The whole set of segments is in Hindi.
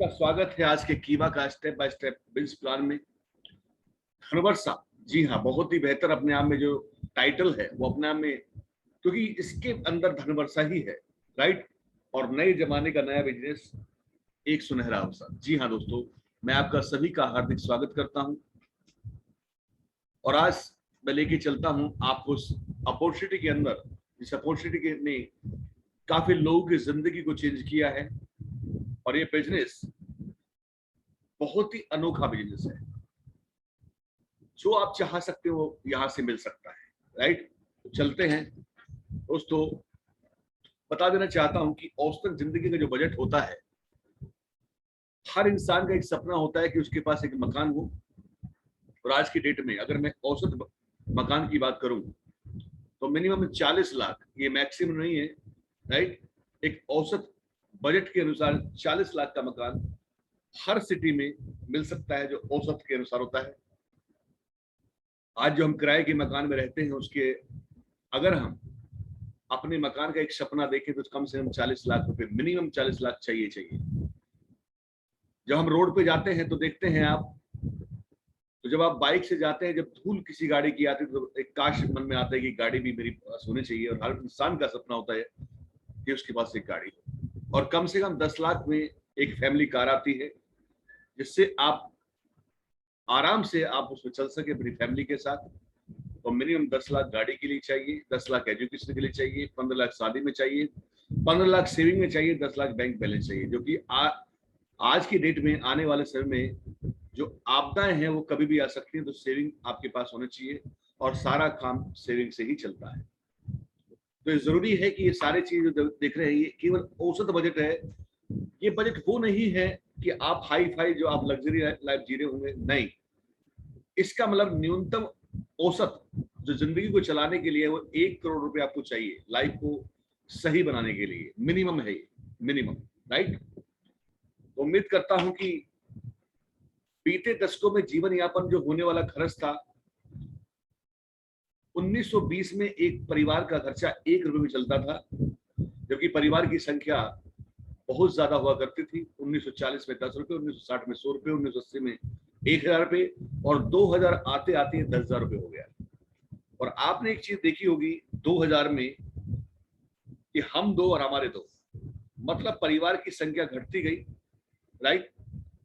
का स्वागत है आज के कीवा का step by step bills plan में। धनवर्षा, जी हाँ, बहुत ही बेहतर अपने आप में जो टाइटल है वो अपने आप में, क्योंकि इसके अंदर धनवर्षा ही है, राइट। और नए जमाने का नया बिजनेस, एक सुनहरा अवसर। जी हाँ दोस्तों, मैं आपका सभी का हार्दिक स्वागत करता हूं और आज मैं लेके चलता हूं आपको उस अपॉर्चुनिटी के अंदर, जिस अपॉर्चुनिटी ने काफी लोगों की जिंदगी को चेंज किया है। और ये बिजनेस बहुत ही अनोखा बिजनेस है। जो आप चाह सकते हो यहां से मिल सकता है, राइट। तो चलते हैं दोस्तों। बता देना चाहता हूं कि औसतन जिंदगी का जो बजट होता है, हर इंसान का एक सपना होता है कि उसके पास एक मकान हो। और आज की डेट में अगर मैं औसत मकान की बात करूं तो मिनिमम 40 लाख, ये मैक्सिमम नहीं है, राइट। एक औसत बजट के अनुसार 40 लाख का मकान हर सिटी में मिल सकता है, जो औसत के अनुसार होता है। आज जो हम किराए के मकान में रहते हैं, उसके अगर हम अपने मकान का एक सपना देखें तो कम से कम 40 लाख रुपए, मिनिमम 40 लाख चाहिए। जब हम रोड पे जाते हैं तो देखते हैं आप, तो जब आप बाइक से जाते हैं, जब धूल किसी गाड़ी की आती है तो एक काश मन में आता है कि गाड़ी भी मेरी पास होनी चाहिए। और हर इंसान का सपना होता है कि उसके पास एक गाड़ी हो। और कम से कम 10 लाख में एक फैमिली कार आती है, जिससे आप आराम से आप उसमें चल सके अपनी फैमिली के साथ। तो मिनिमम 10 लाख गाड़ी के लिए चाहिए, 10 लाख एजुकेशन के लिए चाहिए, 15 लाख शादी में चाहिए, 15 लाख सेविंग में चाहिए, 10 लाख बैंक बैलेंस चाहिए। जो कि आज की डेट में, आने वाले समय में जो आपदाएं हैं वो कभी भी आ सकती हैं। तो सेविंग आपके पास होना चाहिए और सारा काम सेविंग से ही चलता है। तो ये जरूरी है कि ये सारी चीज जो देख रहे हैं, ये केवल औसत बजट है। ये बजट वो नहीं है कि आप हाई फाई जो आप लग्जरी लाइफ जी रहे होंगे, नहीं। इसका मतलब न्यूनतम औसत जो जिंदगी को चलाने के लिए वो 1 करोड़ रुपए आपको चाहिए लाइफ को सही बनाने के लिए। मिनिमम है ये, मिनिमम, राइट। तो उम्मीद करता हूं कि बीते दशकों में जीवन यापन जो होने वाला खर्च था, 1920 में एक परिवार का खर्चा 1 रुपए में चलता था, जबकि परिवार की संख्या बहुत ज्यादा हुआ करती थी। 1940 में 10 रुपए, 1960 में 100 रुपए, 1980 में 1000 रुपए, और 2000 आते आते 10,000 रुपए हो गया। और आपने एक चीज देखी होगी 2000 में, कि हम दो और हमारे दो, मतलब परिवार की संख्या घटती गई, राइट।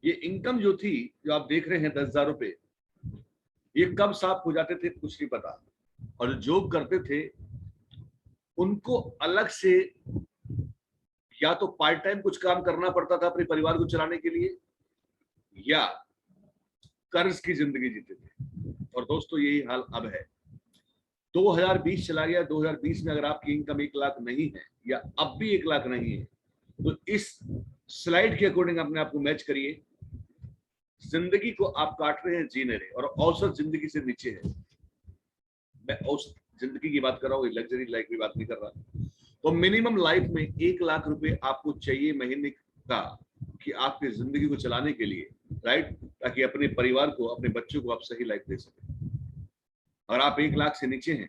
ये इनकम जो थी, जो आप देख रहे हैं 10,000 रुपए, ये कब साफ हो जाते थे कुछ नहीं पता। और जो जॉब करते थे उनको अलग से या तो पार्ट टाइम कुछ काम करना पड़ता था अपने परिवार को चलाने के लिए, या कर्ज की जिंदगी जीते थे। और दोस्तों यही हाल अब है। 2020 चला गया, 2020 में अगर आपकी इनकम 1 लाख नहीं है, या अब भी 1 लाख नहीं है, तो इस स्लाइड के अकॉर्डिंग अपने आप को मैच करिए। जिंदगी को आप काट रहे हैं, जी नहीं रहे, और औसत जिंदगी से नीचे है। मैं औसत जिंदगी की बात कर रहा हूँ, लग्जरी लाइफ की बात नहीं कर रहा। तो मिनिमम लाइफ में 1 लाख रुपए आपको चाहिए महीने का, कि आपकी जिंदगी को चलाने के लिए, राइट, ताकि अपने परिवार को, अपने बच्चों को आप सही लाइफ दे सके। अगर आप 1 लाख से नीचे हैं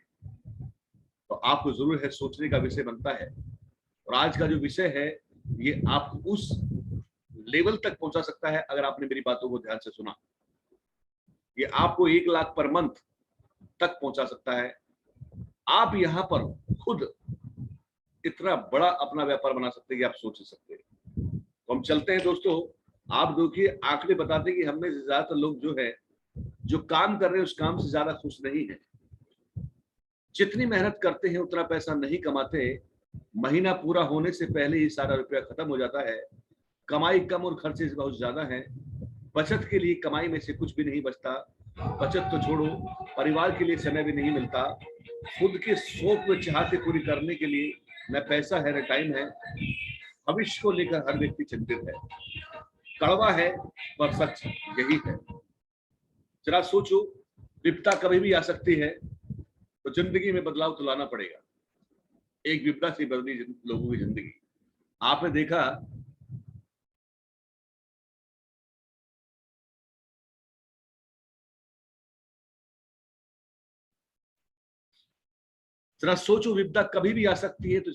तो आपको जरूर है सोचने का विषय बनता है। और आज का जो विषय है, ये आपको उस लेवल तक पहुंचा सकता है अगर आपने मेरी बातों को ध्यान से सुना। ये आपको 1 लाख पर मंथ तक पहुंचा सकता है। आप यहां पर खुद इतना बड़ा अपना व्यापार बना सकते हैं कि आप सोच सकते हैं। तो हम चलते हैं दोस्तों। आप देखिए, आंकड़े बताते हैं कि हमें ज्यादातर लोग जो है, जो काम कर रहे हैं उस काम से ज्यादा खुश नहीं है। जितनी मेहनत करते हैं उतना पैसा नहीं कमाते। महीना पूरा होने से पहले ही सारा रुपया खत्म हो जाता है। कमाई कम और खर्चे बहुत ज्यादा है। बचत के लिए कमाई में से कुछ भी नहीं बचता। बचत तो छोड़ो, परिवार के लिए समय भी नहीं मिलता। खुद के शौक व चाहते पूरी करने के लिए न पैसा है न टाइम है। भविष्य को लेकर हर व्यक्ति चिंतित है। कड़वा है पर सच यही है। जरा सोचो, विपदा कभी भी आ सकती है, तो जिंदगी में बदलाव तो लाना पड़ेगा। एक विपदा से बदली लोगों की जिंदगी। आपने देखा, जरा सोचो, विपदा कभी भी आ सकती है, तो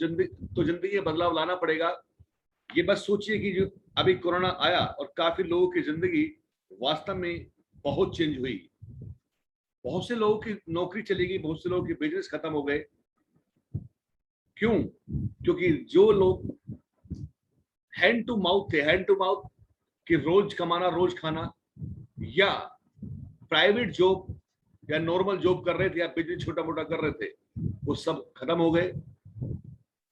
जिंदगी में बदलाव लाना पड़ेगा। ये बस सोचिए कि जो अभी कोरोना आया और काफी लोगों की जिंदगी वास्तव में बहुत चेंज हुई। बहुत से लोगों की नौकरी चली गई, बहुत से लोगों के बिजनेस खत्म हो गए। क्यों? क्योंकि जो लोग हैंड टू माउथ थे, हैंड टू माउथ कि रोज कमाना रोज खाना, या प्राइवेट जॉब या नॉर्मल जॉब कर रहे थे या बिजनेस छोटा मोटा कर रहे थे, वो सब खत्म हो गए।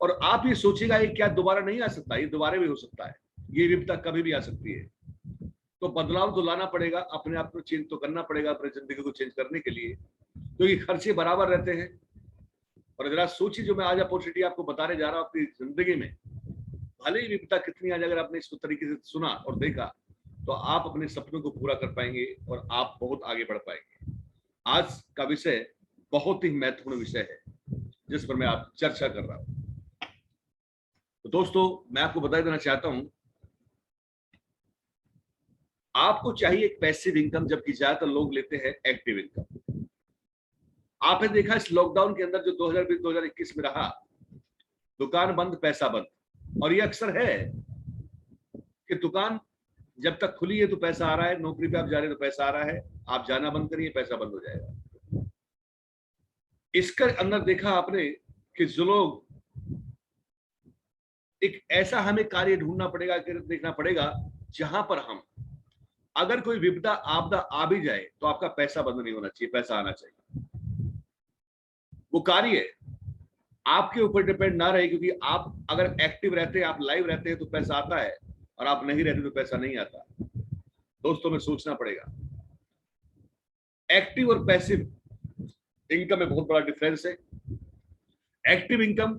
और आप ये सोचिएगा ये क्या दोबारा नहीं आ सकता? ये दोबारा भी हो सकता है, ये विपदा कभी भी आ सकती है। तो बदलाव तो लाना पड़ेगा, अपने आप को चेंज तो करना पड़ेगा अपनी जिंदगी को चेंज करने के लिए, क्योंकि खर्चे बराबर रहते हैं। और जरा सोचिए, जो मैं आज अपॉर्चुनिटी आपको बताने जा रहा हूं अपनी जिंदगी में, भले ही विपदा कितनी आज, अगर आपने इसको तरीके से सुना और देखा तो आप अपने सपनों को पूरा कर पाएंगे और आप बहुत आगे बढ़ पाएंगे। आज का विषय बहुत ही महत्वपूर्ण विषय है जिस पर मैं आप चर्चा कर रहा हूं। तो दोस्तों, मैं आपको बता देना चाहता हूं, आपको चाहिए एक पैसिव इनकम, जबकि ज्यादातर लोग लेते हैं एक्टिव इनकम। आपने देखा इस लॉकडाउन के अंदर जो 2020-2021 में रहा, दुकान बंद पैसा बंद। और ये अक्सर है कि दुकान जब तक खुली है तो पैसा आ रहा है, नौकरी पे आप जा रहे हैं तो पैसा आ रहा है, आप जाना बंद करिए पैसा बंद हो जाएगा। इसके अंदर देखा आपने कि जो लोग, एक ऐसा हमें कार्य ढूंढना पड़ेगा, देखना पड़ेगा जहां पर हम, अगर कोई विपदा आपदा आ भी जाए तो आपका पैसा बंद नहीं होना चाहिए, पैसा आना चाहिए। वो कार्य आपके ऊपर डिपेंड ना रहे, क्योंकि आप अगर एक्टिव रहते हैं, आप लाइव रहते हैं तो पैसा आता है, और आप नहीं रहते तो पैसा नहीं आता। दोस्तों, में सोचना पड़ेगा, एक्टिव और पैसिव इनकम में बहुत बड़ा डिफरेंस है। एक्टिव इनकम,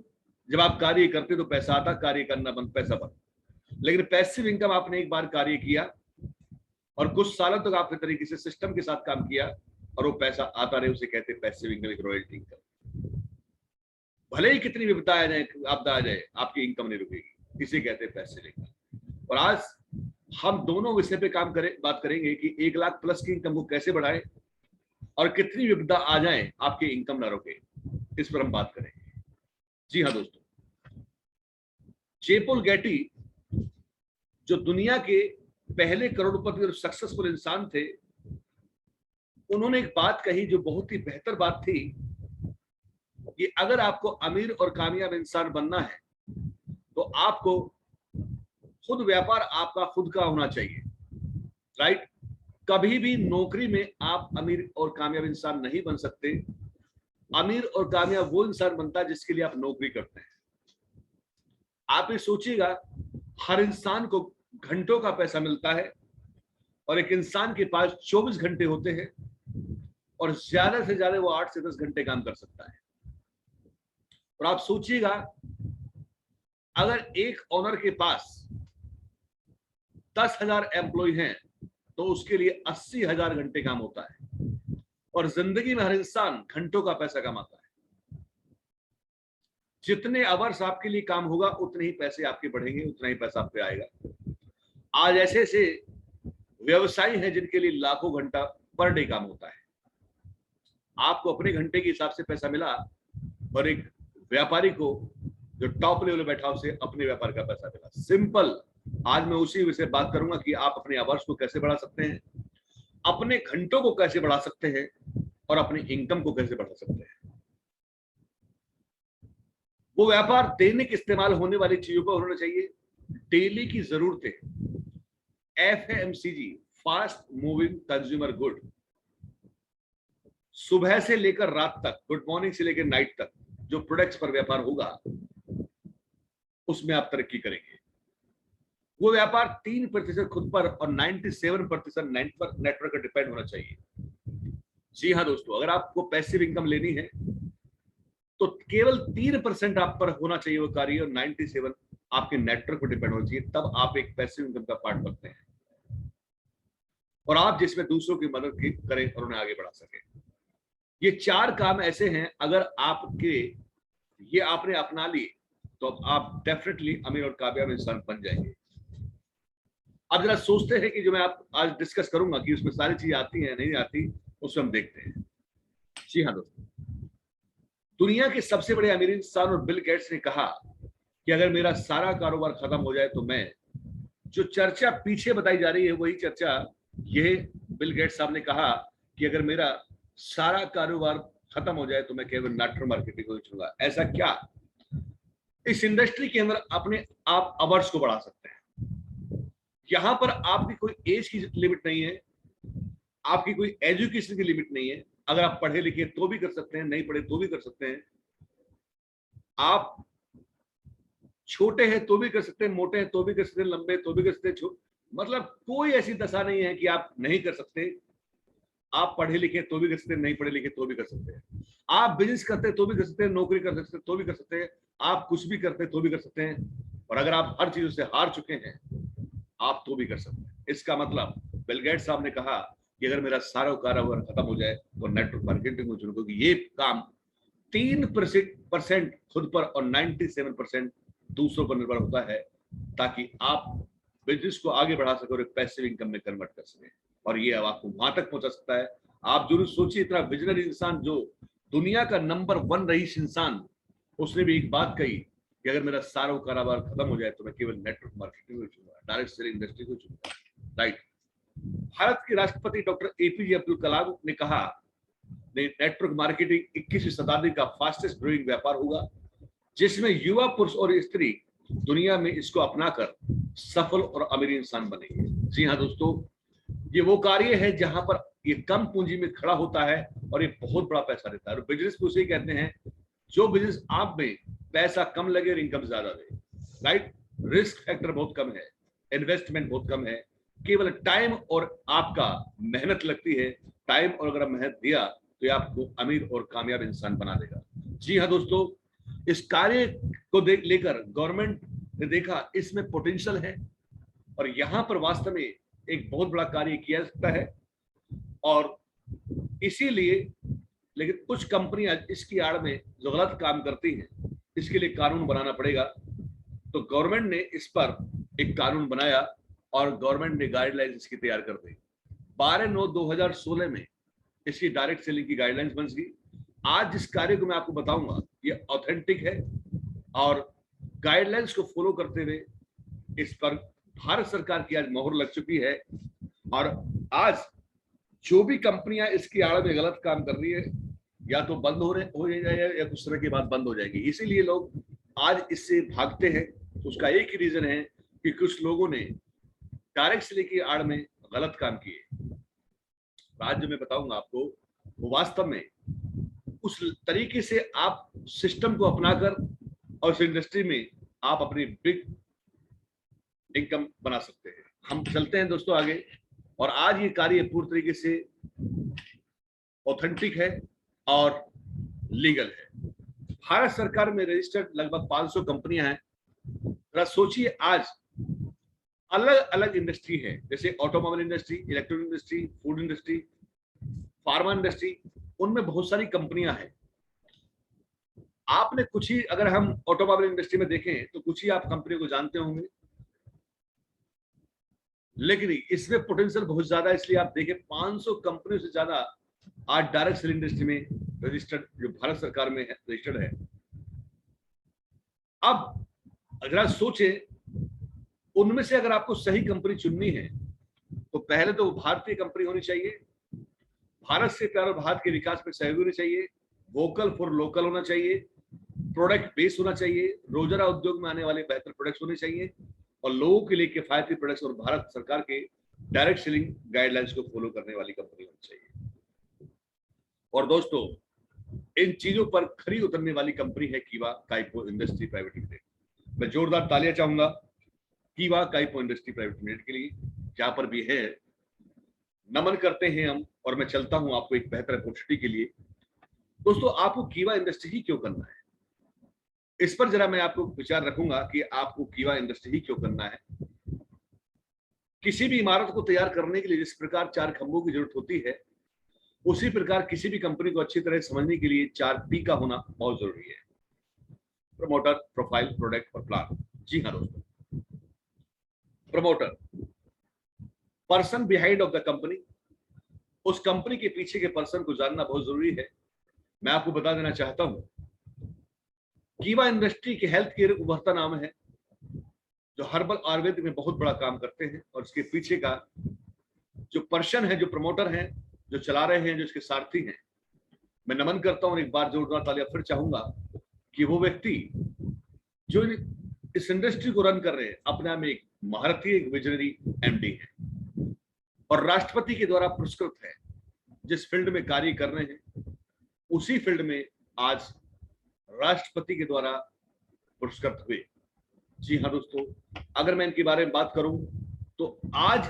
जब आप कार्य करते तो पैसा आता, कार्य करना बंद पैसा बंद। लेकिन पैसिव इनकम, आपने एक बार कार्य किया और कुछ सालों तक आपने तरीके से सिस्टम के साथ काम किया और वो पैसा आता रहे, उसे कहते हैं पैसिव इनकम, एक रॉयल्टी इनकम। भले ही कितनी विपदा आ जाए, आपदा आ जाए, आपकी इनकम नहीं रुकेगी, इसे कहते हैं पैसिव इनकम। और आज हम दोनों विषय पे बात करेंगे कि 1 लाख प्लस की इनकम को कैसे बढ़ाएं और कितनी विपदा आ जाए आपकी इनकम ना रुके, इस पर हम बात करेंगे। जी हाँ दोस्तों, जे पॉल गेटी, जो दुनिया के पहले करोड़पति और सक्सेसफुल इंसान थे, उन्होंने एक बात कही जो बहुत ही बेहतर बात थी कि अगर आपको अमीर और कामयाब इंसान बनना है तो आपको खुद व्यापार आपका खुद का होना चाहिए, राइट? कभी भी नौकरी में आप अमीर और कामयाब इंसान नहीं बन सकते। अमीर और कामयाब वो इंसान बनता है जिसके लिए आप नौकरी करते हैं। आप ये सोचिएगा, हर इंसान को घंटों का पैसा मिलता है और एक इंसान के पास 24 घंटे होते हैं और ज्यादा से ज्यादा वो 8 से 10 घंटे काम कर सकता है। और आप सोचिएगा, अगर एक ओनर के पास 10,000 एम्प्लॉय हैं तो उसके लिए 80,000 घंटे काम होता है। और जिंदगी में हर इंसान घंटों का पैसा कमाता है। जितने आवर्स आपके लिए काम होगा उतने ही पैसे आपके बढ़ेंगे, उतना ही पैसा आप पे आएगा। आज ऐसे ऐसे व्यवसायी हैं जिनके लिए लाखों घंटा पर डे काम होता है। आपको अपने घंटे के हिसाब से पैसा मिला और एक व्यापारी को जो टॉप लेवल बैठा उसे अपने व्यापार का पैसा मिला। सिंपल। आज मैं उसी विषय बात करूंगा कि आप अपने आवर्स को कैसे बढ़ा सकते हैं, अपने घंटों को कैसे बढ़ा सकते हैं और अपनी इनकम को कैसे बढ़ा सकते हैं। वो व्यापार दैनिक इस्तेमाल होने वाली चीजों पर होना चाहिए, डेली की जरूरतें, FMCG, fast moving consumer good. सुबह से लेकर रात तक, गुड मॉर्निंग से लेकर नाइट तक जो प्रोडक्ट्स पर व्यापार होगा उसमें आप तरक्की करेंगे। वो व्यापार 3% खुद पर और 97% नेटवर्क पर डिपेंड होना चाहिए। जी हाँ दोस्तों, अगर आपको पैसिव इनकम लेनी है तो केवल 3% आप पर होना चाहिए वो कार्य और 97 आपके नेटवर्क पर डिपेंड होना चाहिए, तब आप एक पैसिव इनकम का पार्ट बनते हैं और आप जिसमें दूसरों की मदद करें और उन्हें आगे बढ़ा सकें। ये 4 काम ऐसे हैं, अगर आपके ये आपने अपना लिए तो आप डेफिनेटली अमीर और कामयाब इंसान बन जाएंगे। अब जरा सोचते हैं कि जो मैं आप आज डिस्कस करूंगा कि उसमें सारी चीजें आती हैं नहीं आती, उसमें हम देखते हैं। जी हाँ दोस्तों, दुनिया के सबसे बड़े अमीर इंसान और बिल गेट्स ने कहा कि अगर मेरा सारा कारोबार खत्म हो जाए तो मैं, जो चर्चा पीछे बताई जा रही है वही चर्चा ये बिल गेट्स साहब ने कहा कि अगर मेरा सारा कारोबार खत्म हो जाए तो मैं केवल नेटवर्क मार्केटिंग को चुनूंगा। ऐसा क्या? इस इंडस्ट्री के अंदर अपने आप अवर्स को बढ़ा सकते हैं। यहां पर आपकी कोई एज की लिमिट नहीं है, आपकी कोई एजुकेशन की लिमिट नहीं है। अगर आप पढ़े लिखे तो भी कर सकते हैं, नहीं पढ़े तो भी कर सकते हैं, आप छोटे हैं तो भी कर सकते हैं, मोटे हैं तो भी कर सकते हैं, लंबे तो भी कर सकते हैं, मतलब कोई ऐसी दशा नहीं है कि आप नहीं कर सकते। आप पढ़े लिखे तो भी कर सकते हैं, नहीं पढ़े लिखे तो भी कर सकते हैं, आप बिजनेस करते हैं तो भी कर सकते हैं, नौकरी कर सकते हैं तो भी कर सकते हैं, आप कुछ भी करते हैं तो भी कर सकते हैं, और अगर आप हर चीजों से हार चुके हैं आप तो भी कर सकते हैं। इसका मतलब बिल गेट्स साहब ने कहा कि अगर मेरा सारा कारोबार खत्म हो जाए तो नेटवर्क मार्केटिंग को चुनूं, क्योंकि ये काम 3% खुद पर और 97% दूसरों पर निर्भर होता है, ताकि आप बिजनेस को आगे बढ़ा सके और एक पैसिव इनकम में कन्वर्ट कर सके, और ये आपको वहां तक पहुंचा सकता है। आप जरूर सोचिए, इतना विजनरी इंसान, जो दुनिया का नंबर 1 रईस इंसान, उसने भी एक बात कही कि अगर मेरा सारा कारोबार खत्म हो जाए तो मैं केवल नेटवर्क मार्केटिंग को चुनूंगा, डायरेक्ट सेलिंग इंडस्ट्री को चुनूंगा। राइट। भारत के राष्ट्रपति डॉक्टर एपीजे अब्दुल कलाम ने कहा, नेटवर्क मार्केटिंग 21वीं शताब्दी का फास्टेस्ट ग्रोइंग व्यापार होगा, जिसमें युवा पुरुष और स्त्री दुनिया में इसको अपनाकर सफल और अमीर इंसान बनेंगे। जी हाँ दोस्तों, ये वो कार्य है जहां पर ये कम पूंजी में खड़ा होता है और ये बहुत बड़ा पैसा देता है। और बिजनेस को उसे कहते हैं जो बिजनेस आप में पैसा कम लगे और इनकम ज्यादा दे। राइट। रिस्क फैक्टर बहुत कम है, इन्वेस्टमेंट बहुत कम है, केवल टाइम और आपका मेहनत लगती है। टाइम और अगर मेहनत दिया तो ये आपको अमीर और कामयाब इंसान बना देगा। जी हाँ दोस्तों, इस कार्य को लेकर गवर्नमेंट ने देखा इसमें पोटेंशियल है, और यहां पर वास्तव में एक बहुत बड़ा कार्य किया जा सकता है। और इसीलिए, लेकिन कुछ कंपनियां इसकी आड़ में जो गलत काम करती हैं, इसके लिए कानून बनाना पड़ेगा। तो गवर्नमेंट ने इस पर एक कानून बनाया और गवर्नमेंट ने गाइडलाइंस इसकी तैयार कर दी। 12/9/2016 में इसकी डायरेक्ट सेलिंग की गाइडलाइंस बन गई। आज जिस कार्य को मैं आपको बताऊंगा ये ऑथेंटिक है, और गाइडलाइंस को फॉलो करते हुए इस पर भारत सरकार की आज मोहर लग चुकी है। और आज जो भी कंपनियां इसकी आड़ में गलत काम कर रही है, या तो बंद हो जाएगा या कुछ समय के बाद बंद हो जाएगी। इसीलिए लोग आज इससे भागते हैं। उसका एक ही रीजन है कि कुछ लोगों ने डायरेक्ट सेलिंग की आड़ में गलत काम किए। आज जो मैं बताऊंगा आपको, वो वास्तव में उस तरीके से आप सिस्टम को अपनाकर और इस इंडस्ट्री में आप अपनी बिग इनकम बना सकते हैं। हम चलते हैं दोस्तों आगे, और आज ये कार्य पूरी तरीके से ऑथेंटिक है और लीगल है। भारत सरकार में रजिस्टर्ड लगभग 500 कंपनियां हैं। जरा सोचिए, आज अलग अलग इंडस्ट्री है, जैसे automobile industry, electronic industry, food industry, pharma industry, उनमें बहुत सारी कंपनियां हैं। आपने कुछ ही, अगर हम ऑटोमोबाइल इंडस्ट्री में देखें तो कुछ ही आप कंपनी को जानते होंगे, लेकिन इसमें पोटेंशियल बहुत ज्यादा है। इसलिए आप देखें 500 कंपनियों से ज्यादा आज डायरेक्ट सेलिंग इंडस्ट्री में रजिस्टर्ड, जो भारत सरकार में है, रजिस्टर्ड है। अब अगर आप सोचे, उनमें से अगर आपको सही कंपनी चुननी है तो पहले तो भारतीय कंपनी होनी चाहिए, भारत से प्यार और भारत के विकास में सहयोग होनी चाहिए, वोकल फॉर लोकल होना चाहिए, प्रोडक्ट बेस होना चाहिए, रोजमर्रा उद्योग में आने वाले बेहतर प्रोडक्ट्स होने चाहिए, और लोगों के लिए किफायती प्रोडक्ट्स, और भारत सरकार के डायरेक्ट सेलिंग गाइडलाइंस को फॉलो करने वाली कंपनी होनी चाहिए। और दोस्तों, इन चीजों पर खरी उतरने वाली कंपनी है कीवा काइपो इंडस्ट्री प्राइवेट लिमिटेड। मैं जोरदार तालियां चाहूंगा कीवा काइपो इंडस्ट्री प्राइवेट लिमिटेड के लिए, जहां पर भी है नमन करते हैं हम। और मैं चलता हूं आपको एक बेहतर अपॉर्चुनिटी के लिए। दोस्तों, आपको कीवा इंडस्ट्री ही क्यों करना है, इस पर जरा मैं आपको विचार रखूंगा कि आपको कीवा इंडस्ट्री ही क्यों करना है। किसी भी इमारत को तैयार करने के लिए जिस प्रकार 4 खंभों की जरूरत होती है, उसी प्रकार किसी भी कंपनी को अच्छी तरह समझने के लिए 4 P का होना बहुत जरूरी है। प्रमोटर, प्रोफाइल, प्रोडक्ट और प्लान। जी हाँ दोस्तों, promoter, person behind of the company. उस कंपनी के पीछे के पर्सन को जानना बहुत जरूरी है। मैं आपको बता देना चाहता हूं, कीवा इंडस्ट्री के हेल्थ केयर उभरता नाम है, जो हर्बल आयुर्वेद में बहुत बड़ा काम करते हैं, और इसके पीछे का जो पर्सन है, जो प्रमोटर हैं, जो चला रहे हैं, जो इसके सारथी हैं, मैं नमन करता हूं। एक बार जोरदार तालियां फिर चाहूंगा कि वो व्यक्ति जो इस इंडस्ट्री को रन कर रहे हैं, अपने आप में एक महारथी, एक विजनरी एमडी है और राष्ट्रपति के द्वारा पुरस्कृत है। जिस फील्ड में कार्य कर रहे हैं उसी फील्ड में आज राष्ट्रपति के द्वारा पुरस्कृत हुए। जी हाँ दोस्तों, अगर मैं इनके बारे में बात करूं तो आज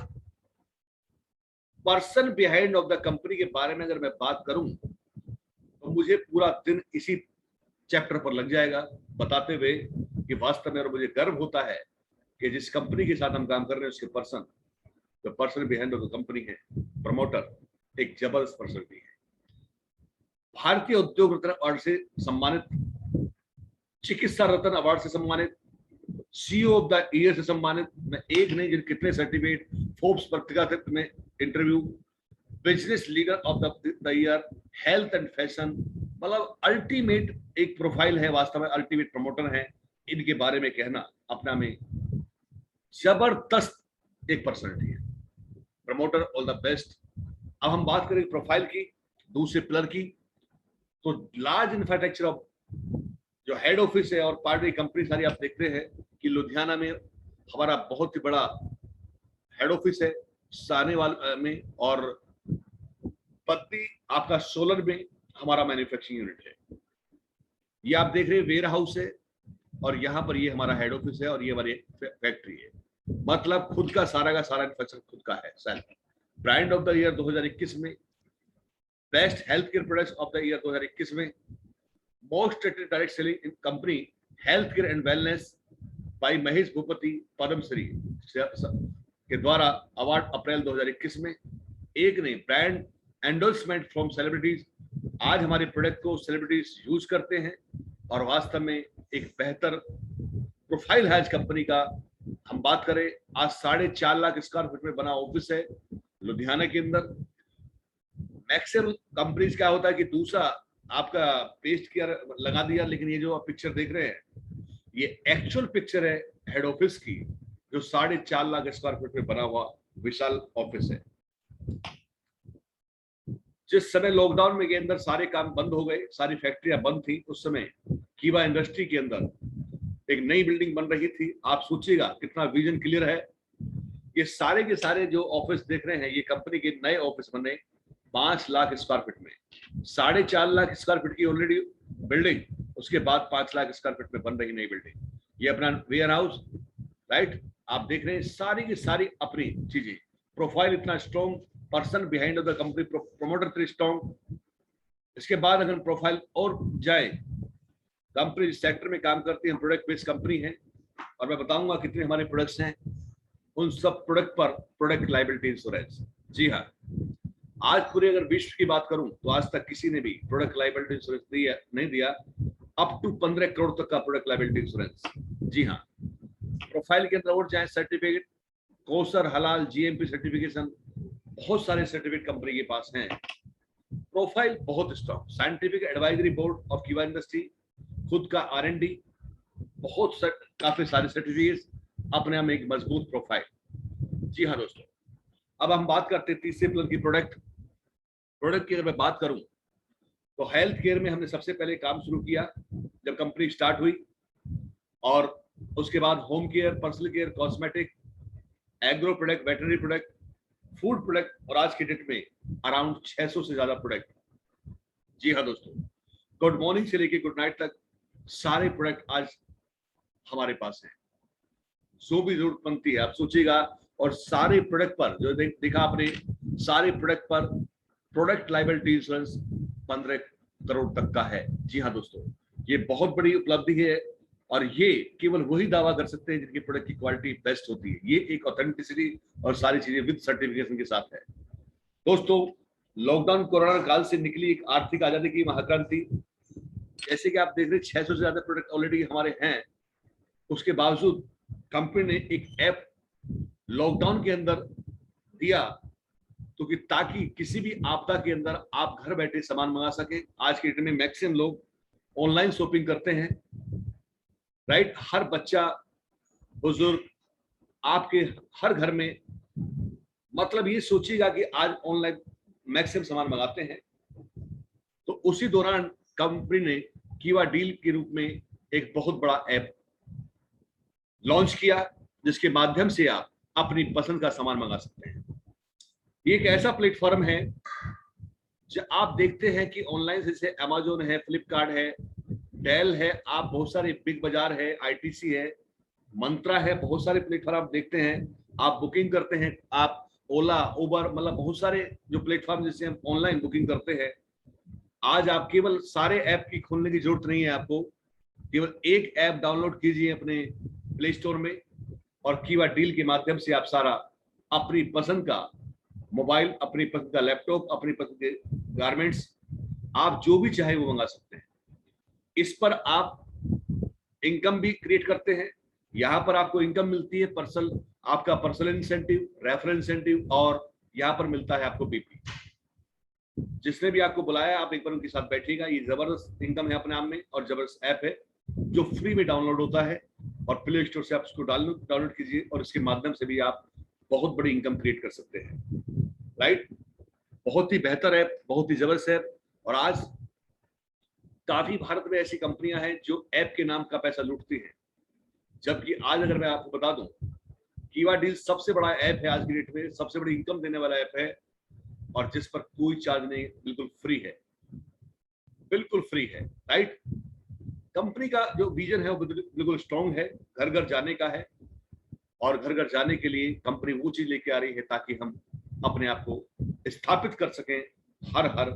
person behind of the company के बारे में अगर मैं बात करूं तो मुझे पूरा दिन इसी चैप्टर पर लग जाएगा बताते हुए कि वास्तव में, और मुझे गर्व होता है कि जिस कंपनी के साथ हम काम कर रहे हैं उसके पर्सन, जो person behind of the company है, प्रमोटर, एक जबरदस्त पर्सन भी है। भारतीय उद्योग रत्न अवार्ड से सम्मानित, चिकित्सा रत्न अवार्ड से सम्मानित, सीईओ ऑफ द ईयर से सम्मानित, मैं एक नहीं जिन कितने सर्टिफिकेट, फोर्ब्स पत्रिका में interview, business leader of the year, health and fashion, मतलब अल्टीमेट एक प्रोफाइल है, वास्तव में अल्टीमेट प्रमोटर है। इनके बारे में कहना अपना में जबरदस्त एक पर्सनैलिटी है, प्रमोटर ऑल द बेस्ट। अब हम बात करें प्रोफाइल की, दूसरे पिलर की, तो लार्ज इंफ्रास्ट्रक्चर ऑफ जो हेड ऑफिस है और पार्टनर कंपनी सारी आप देखते हैं कि लुधियाना में हमारा बहुत ही बड़ा हेड ऑफिस है, सानेवाल में, और पत्ती आपका सोलर में हमारा मैन्युफैक्चरिंग यूनिट है। ये आप देख रहे हैं वेयर हाउस है, और यहाँ पर ये हमारा हेड ऑफिस है, और ये हमारी फैक्ट्री है। मतलब खुद का सारा इंफ्रास्ट्रक्चर खुद का है। Self brand of the year 2021 में, best health care products of the year 2021 में, most rated direct selling in company health care and wellness by Mahesh Bhupathi Padma Shri के द्वारा अवार्ड अप्रैल 2021 में। एक नहीं, ब्रांड एंडोर्समेंट फ्रॉम सेलिब्रिटीज, आज हमारे प्रोडक्ट को सेलिब्रिटीज यूज करते हैं, और वास्तव में एक बेहतर प्रोफाइल है आज कंपनी का। हम बात करें, आज 4.5 लाख स्क्वायर फीट में बना ऑफिस है लुधियाना के अंदर। मैक्सिमम कंपनीज क्या होता है कि दूसरा आपका पेस्ट किया लगा दिया, लेकिन ये जो आप पिक्चर देख रहे हैं ये एक्चुअल पिक्चर है हेड ऑफिस की, जो 4.5 लाख स्क्वायर फीट में बना हुआ विशाल ऑफिस है। जिस समय लॉकडाउन में के अंदर सारे काम बंद हो गए, सारी फैक्ट्रियां बंद थी, उस समय कीवा इंडस्ट्री के अंदर एक नई बिल्डिंग बन रही थी। आप सोचिएगा कितना विजन क्लियर है। ये सारे के सारे जो ऑफिस देख रहे हैं, ये कंपनी के नए ऑफिस बने 5 लाख स्क्वायर फीट में, 4.5 लाख स्क्वायर फीट की ऑलरेडी बिल्डिंग, उसके बाद 5 लाख स्क्वायर फीट में बन रही नई बिल्डिंग। ये अपना वेयर हाउस, राइट, आप देख रहे हैं सारी की सारी अपनी चीजें। प्रोफाइल इतना strong, person behind of the company, promoter इतने स्ट्रॉन्ग। इसके बाद अगर प्रोफाइल और जाए, कंपनी जिस सेक्टर में काम करती है, प्रोडक्ट बेस्ड कंपनी है, और मैं बताऊंगा कितने हमारे प्रोडक्ट्स हैं, उन सब प्रोडक्ट पर प्रोडक्ट लायबिलिटी इंश्योरेंस। जी हाँ, आज पूरे अगर विश्व की बात करूं तो आज तक किसी ने भी प्रोडक्ट लायबिलिटी इंश्योरेंस नहीं दिया, अप टू 15 करोड़ तक का प्रोडक्ट लायबिलिटी इंश्योरेंस। जी हाँ, प्रोफाइल के अंदर और जाए, सर्टिफिकेट, कोसर, हलाल, जीएमपी सर्टिफिकेशन, बहुत सारे सर्टिफिकेट कंपनी के पास हैं। प्रोफाइल बहुत strong, scientific advisory board of कीवा इंडस्ट्री, खुद का R&D, बहुत काफी सारे सर्टिफिकेट्स, अपने आप में एक मजबूत प्रोफाइल। जी हाँ दोस्तों, अब हम बात करते हैं तीसरे प्लान की प्रोडक्ट की। अगर मैं बात करूं तो हेल्थ केयर में हमने सबसे पहले काम शुरू किया जब कंपनी स्टार्ट हुई, और उसके बाद home care, personal care, cosmetic, agro product, veterinary product, food product, और आज के डेट में अराउंड 600 से ज्यादा प्रोडक्ट। जी हाँ दोस्तों, गुड मॉर्निंग से लेके गुड नाइट तक सारे प्रोडक्ट आज हमारे पास हैं। जो भी जरूरत बनती है आप सोचिएगा, और सारे प्रोडक्ट पर जो देखा आपने, सारे प्रोडक्ट पर प्रोडक्ट लायबिलिटी इंश्योरेंस 15 करोड़ तक का है। जी हाँ दोस्तों, ये बहुत बड़ी उपलब्धि है, और ये केवल वही दावा कर सकते हैं जिनकी प्रोडक्ट की क्वालिटी बेस्ट होती है। ये एक ऑथेंटिसिटी और सारी चीजें विद सर्टिफिकेशन के साथ है। दोस्तों, लॉकडाउन कोरोना काल से निकली एक आर्थिक आजादी की महाक्रांति, जैसे कि आप देख रहे हैं 600 से ज्यादा प्रोडक्ट ऑलरेडी हमारे हैं। उसके बावजूद कंपनी ने एक ऐप लॉकडाउन के अंदर दिया, तो कि ताकि किसी भी आपदा के अंदर आप घर बैठे सामान मंगा सके। आज के डेट में मैक्सिमम लोग ऑनलाइन शॉपिंग करते हैं, राइट। हर बच्चा, बुजुर्ग, आपके हर घर में मतलब ये सोचिएगा कि आज ऑनलाइन मैक्सिमम सामान मंगाते हैं, तो उसी दौरान कंपनी ने कीवा डील के रूप में एक बहुत बड़ा ऐप लॉन्च किया, जिसके माध्यम से आप अपनी पसंद का सामान मंगा सकते हैं। ये एक ऐसा प्लेटफॉर्म है जो आप देखते हैं कि ऑनलाइन जैसे अमेजोन है, फ्लिपकार्ट है, डेल है, आप बहुत सारे बिग बाजार है, आईटीसी है, मंत्रा है, बहुत सारे प्लेटफॉर्म आप देखते हैं, आप बुकिंग करते हैं, आप ओला, उबर, मतलब बहुत सारे जो प्लेटफॉर्म जिससे हम ऑनलाइन बुकिंग करते हैं। आज आप केवल सारे ऐप की खोलने की जरूरत नहीं है, आपको केवल एक ऐप डाउनलोड कीजिए अपने प्ले स्टोर में, और कीवा डील के माध्यम से आप सारा अपनी पसंद का मोबाइल, अपनी पसंद का लैपटॉप, अपनी पसंद के गारमेंट्स, आप जो भी चाहे वो मंगा सकते हैं। इस पर आप इनकम भी क्रिएट करते हैं, यहाँ पर आपको इनकम मिलती है, पर्सनल, आपका पर्सनल इंसेंटिव, रेफरल इंसेंटिव, और यहाँ पर मिलता है आपको बीपी। जिसने भी आपको बुलाया, आप एक बार उनके साथ बैठिएगा। ये जबरदस्त इनकम है अपने आप में, और जबरदस्त ऐप है जो फ्री में डाउनलोड होता है, और प्ले स्टोर से आप उसको डाउनलोड कीजिए, और इसके माध्यम से भी आप बहुत बड़ी इनकम क्रिएट कर सकते हैं, राइट। बहुत ही बेहतर ऐप, बहुत ही जबरदस्त ऐप। और आज काफी भारत में ऐसी कंपनियां हैं जो ऐप के नाम का पैसा लूटती हैं, जबकि आज अगर मैं आपको बता दूं, कीवा डील सबसे बड़ा ऐप है आज की डेट में, सबसे बड़ी इनकम देने वाला ऐप है, और जिस पर कोई चार्ज नहीं, बिल्कुल फ्री है, बिल्कुल फ्री है, राइट। कंपनी का जो विजन है वो बिल्कुल स्ट्रॉन्ग है, घर घर जाने का है, और घर घर जाने के लिए कंपनी वो चीज लेके आ रही है ताकि हम अपने आप को स्थापित कर सकें हर हर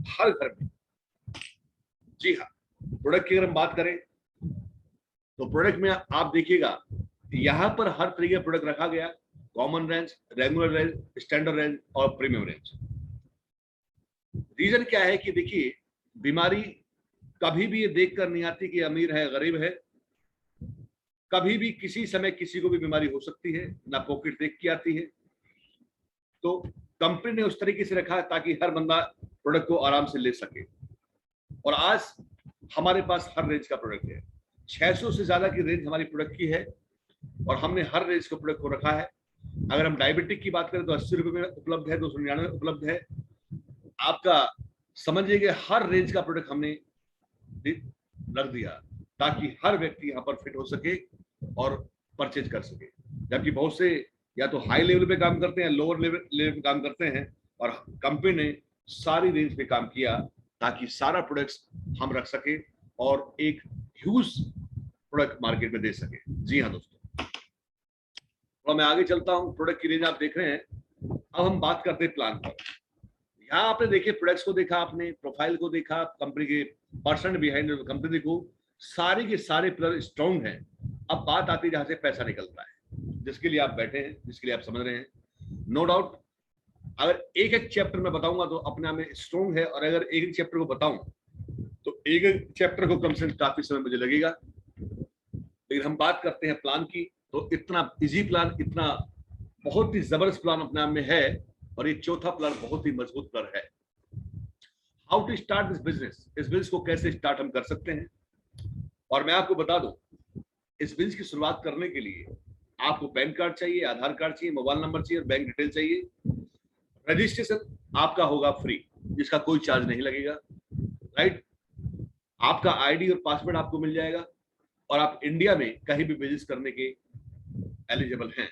हर घर में। जी हाँ, प्रोडक्ट की अगर हम बात करें तो प्रोडक्ट में आप देखिएगा यहाँ पर हर तरीके का प्रोडक्ट रखा गया, common range, regular range, standard range और प्रीमियम रेंज। रीजन क्या है कि देखिए, बीमारी कभी भी ये देखकर नहीं आती कि अमीर है गरीब है, कभी भी किसी समय किसी को भी बीमारी हो सकती है, ना पॉकेट देख के आती है। तो कंपनी ने उस तरीके से रखा ताकि हर बंदा प्रोडक्ट को आराम से ले सके, और आज हमारे पास हर रेंज का प्रोडक्ट है। 600 से ज्यादा की रेंज हमारी प्रोडक्ट की है, और हमने हर रेंज के प्रोडक्ट को रखा है। अगर हम डायबिटिक की बात करें तो 80 रुपए में उपलब्ध है, 299 उपलब्ध है। आपका समझिए कि हर रेंज का प्रोडक्ट हमने रख दिया ताकि हर व्यक्ति यहाँ पर फिट हो सके और परचेज कर सके। जबकि बहुत से या तो हाई लेवल पे काम करते हैं, लोअर लेवल पे काम करते हैं, और कंपनी ने सारी रेंज पे काम किया ताकि सारा प्रोडक्ट्स हम रख सके और एक ह्यूज प्रोडक्ट मार्केट में दे सके। जी हाँ दोस्तों, तो मैं आगे चलता हूँ। प्रोडक्ट की रेंज आप देख रहे हैं। अब हम बात करते हैं प्लान पर। यहाँ आपने देखे प्रोडक्ट्स को देखा, आपने प्रोफाइल को देखा, कंपनी के पर्सन बिहाइंड कंपनी देखो, सारे के सारे पिलर स्ट्रॉन्ग हैं। अब बात आती है जहां से पैसा निकलता है, जिसके लिए आप बैठे हैं, जिसके लिए आप समझ रहे हैं। नो डाउट अगर एक एक चैप्टर में बताऊंगा तो अपने आप में स्ट्रॉन्ग है, और अगर एक एक चैप्टर को बताऊं तो एक एक चैप्टर को कम से कम काफी समय मुझे लगेगा। लेकिन हम बात करते हैं प्लान की, तो इतना इजी प्लान, इतना बहुत ही जबरदस्त प्लान अपने आप में है, और ये चौथा प्लान बहुत ही मजबूत प्लान है। How to start this business, इस बिजनेस को कैसे स्टार्ट हम कर सकते हैं। और मैं आपको बता दूं, इस बिजनेस की शुरुआत करने के लिए आपको पैन कार्ड चाहिए, आधार कार्ड चाहिए, मोबाइल नंबर चाहिए और बैंक डिटेल चाहिए। रजिस्ट्रेशन आपका होगा फ्री, जिसका कोई चार्ज नहीं लगेगा, राइट। आपका आईडी और पासवर्ड आपको मिल जाएगा, और आप इंडिया में कहीं भी बिजनेस करने के एलिजिबल हैं।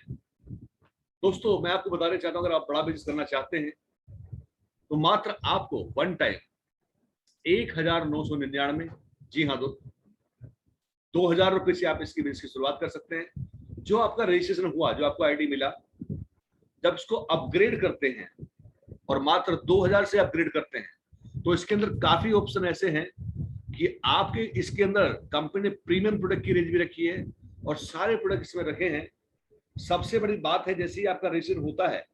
दोस्तों मैं आपको बताना चाहता हूं, अगर आप बड़ा बिजनेस करना चाहते हैं तो मात्र आपको वन टाइम 1999, जी हाँ 2000 रुपए से आप इसकी बिजनेस की शुरुआत कर सकते हैं। जो आपका रजिस्ट्रेशन हुआ, जो आपको आईडी मिला, जब इसको अपग्रेड करते हैं और मात्र 2000 से अपग्रेड करते हैं, तो इसके अंदर काफी ऑप्शन ऐसे हैं कि आपके इसके अंदर कंपनी ने प्रीमियम प्रोडक्ट की रेंज भी रखी है, और सारे प्रोडक्ट इसमें रखे हैं। सबसे बड़ी बात है, जैसे ही आपका रजिस्ट्रेशन होता है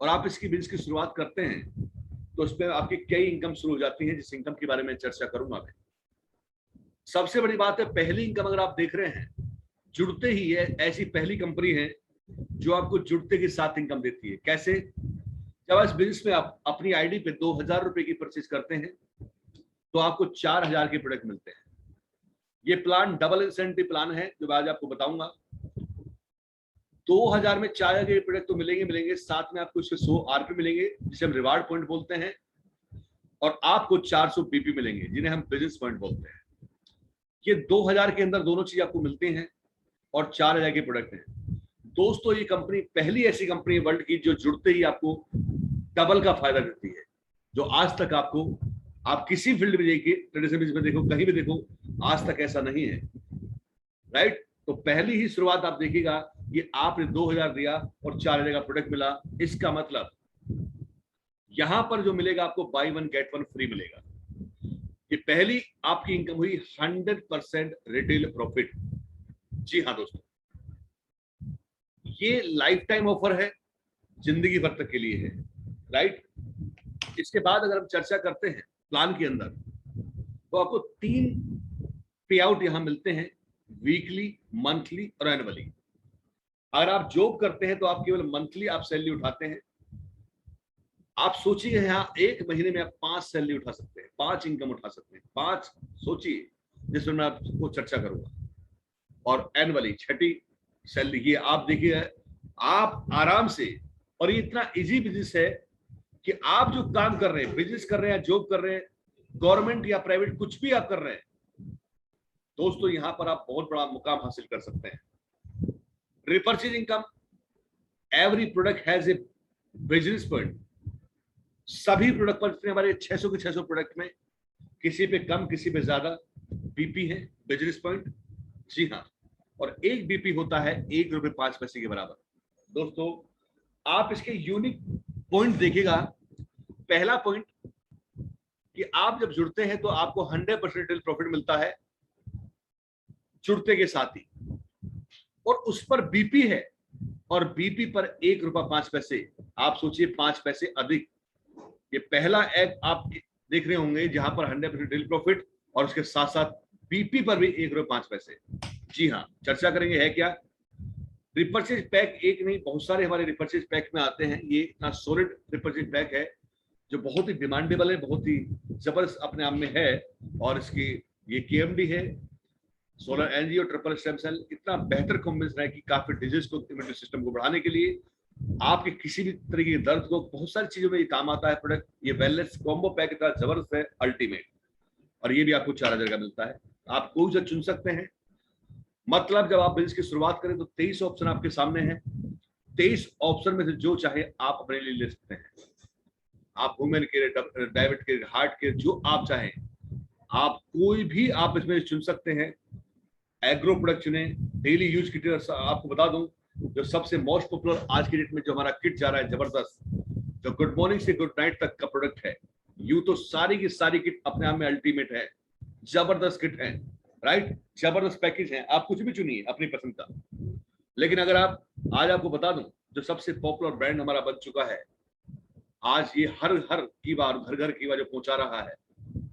और आप इसकी बिजनेस की शुरुआत करते हैं, तो इसमें आपकी कई इनकम शुरू हो जाती है, जिस इनकम के बारे में चर्चा करूंगा मैं। सबसे बड़ी बात है, पहली इनकम अगर आप देख रहे हैं, जुड़ते ही है, ऐसी पहली कंपनी है जो आपको जुड़ते के साथ इनकम देती है। कैसे? जब इस बिजनेस में आप अपनी आईडी पे 2000 रुपए की परचेज करते हैं, तो आपको 4000 के प्रोडक्ट मिलते हैं। ये प्लान डबल इंसेंटिव प्लान है जो मैं आज आपको बताऊंगा। 2000 में 4000 के प्रोडक्ट तो मिलेंगे, साथ में आपको इसके 100 आरपी मिलेंगे जिसे हम रिवार्ड पॉइंट बोलते हैं, और आपको 400 बीपी मिलेंगे जिन्हें हम बिजनेस पॉइंट बोलते हैं। ये 2000 के अंदर दोनों चीज आपको मिलती हैं और 4000 के प्रोडक्ट हैं। दोस्तों ये कंपनी पहली ऐसी कंपनी है वर्ल्ड की जो जुड़ते ही आपको डबल का फायदा देती है, जो आज तक आपको, आप किसी फील्ड में देखिए, ट्रेडिशनल बिजनेस में देखो, कहीं भी देखो, आज तक ऐसा नहीं है। राइट, तो पहली ही शुरुआत आप देखिएगा, ये आपने 2000 दिया और 4000 का प्रोडक्ट मिला, इसका मतलब यहां पर जो मिलेगा आपको by one get one free मिलेगा। ये पहली आपकी इनकम हुई 100% रिटेल प्रॉफिट। जी हाँ दोस्तों, ये लाइफ टाइम ऑफर है, जिंदगी भर तक के लिए है। राइट, इसके बाद अगर हम चर्चा करते हैं प्लान के अंदर, तो आपको 3 पे आउट यहां मिलते हैं, वीकली, मंथली और एनुअली। अगर आप जॉब करते हैं तो आप केवल मंथली आप सैलरी उठाते हैं। आप सोचिए यहां एक महीने में आप 5 सैलरी उठा सकते हैं, 5 इनकम उठा सकते हैं, 5 सोचिए, जिसमें मैं आपको चर्चा करूंगा। और एनुअली 6ठी सैलरी, ये आप देखिए, आप आराम से, और ये इतना इजी बिजनेस है कि आप जो काम कर रहे हैं, बिजनेस कर रहे हैं, जॉब कर रहे हैं, गवर्नमेंट या प्राइवेट, कुछ भी आप कर रहे हैं दोस्तों, यहां पर आप बहुत बड़ा मुकाम हासिल कर सकते हैं। Repurchase income, every product has a business point. सभी प्रोडक्ट पर, जितने हमारे 600 के 600 प्रोडक्ट में, किसी पे कम किसी पे ज्यादा बीपी है, बिजनेस पॉइंट। जी हाँ, और एक बीपी होता है ₹1.05 के बराबर। दोस्तों आप इसके यूनिक पॉइंट देखिएगा। पहला पॉइंट कि आप जब जुड़ते हैं तो आपको 100% रिटेल प्रॉफिट मिलता है जुड़ते के साथ ही, और उस पर बीपी है, और बीपी पर ₹1.05। आप सोचिए 5 पैसे अधिक। ये पहला ऐप आप देख रहे होंगे जहां पर 100% रिटेल प्रॉफिट और उसके साथ साथ बीपी पर भी ₹1.05। जी हाँ, चर्चा करेंगे है क्या। रिपर्चेज पैक एक नहीं, बहुत सारे हमारे रिपर्चेज पैक में आते हैं। ये इतना सॉलिड रिपर्चेज पैक है जो बहुत ही डिमांडेबल है, बहुत ही जबरदस्त अपने आप में है। और इसकी ये केएमडी है, सोलर एनर्जी और ट्रिपल स्टेम सेल, इतना बेहतर कॉम्बिनेशन है कि काफी डिजीज को, इम्यूनिटी सिस्टम को बढ़ाने के लिए, आपके किसी भी तरीके के दर्द को, बहुत सारी चीजों में ये काम आता है प्रोडक्ट। ये वेलनेस कॉम्बो पैक इतना जबरदस्त है, अल्टीमेट, और ये भी आपको 4000 का मिलता है। आप कोई सा चुन सकते हैं। मतलब जब आप बिजनेस की शुरुआत करें तो 23 ऑप्शन आपके सामने हैं। 23 ऑप्शन में से जो चाहे आप अपने लिए ले सकते हैं। आप वुमेन के, डायबिट के, हार्ट के, जो आप चाहें, आप कोई भी आप इसमें चुन सकते हैं। एग्रो प्रोडक्ट चुने, डेली यूज किट। आपको बता दूं, जो सबसे मोस्ट पॉपुलर आज की डेट में जो हमारा किट जा रहा है जबरदस्त, जो गुड मॉर्निंग से गुड नाइट तक का प्रोडक्ट है, यूं तो सारी की सारी किट अपने आप में अल्टीमेट है, जबरदस्त किट है। राइट, जबरदस्त पैकेज है, आप कुछ भी चुनिए अपनी पसंद का। लेकिन अगर आप, आज आपको बता दूं, जो सबसे पॉपुलर ब्रांड हमारा बन चुका है आज, ये हर की बार, घर घर की बार जो पहुंचा रहा है,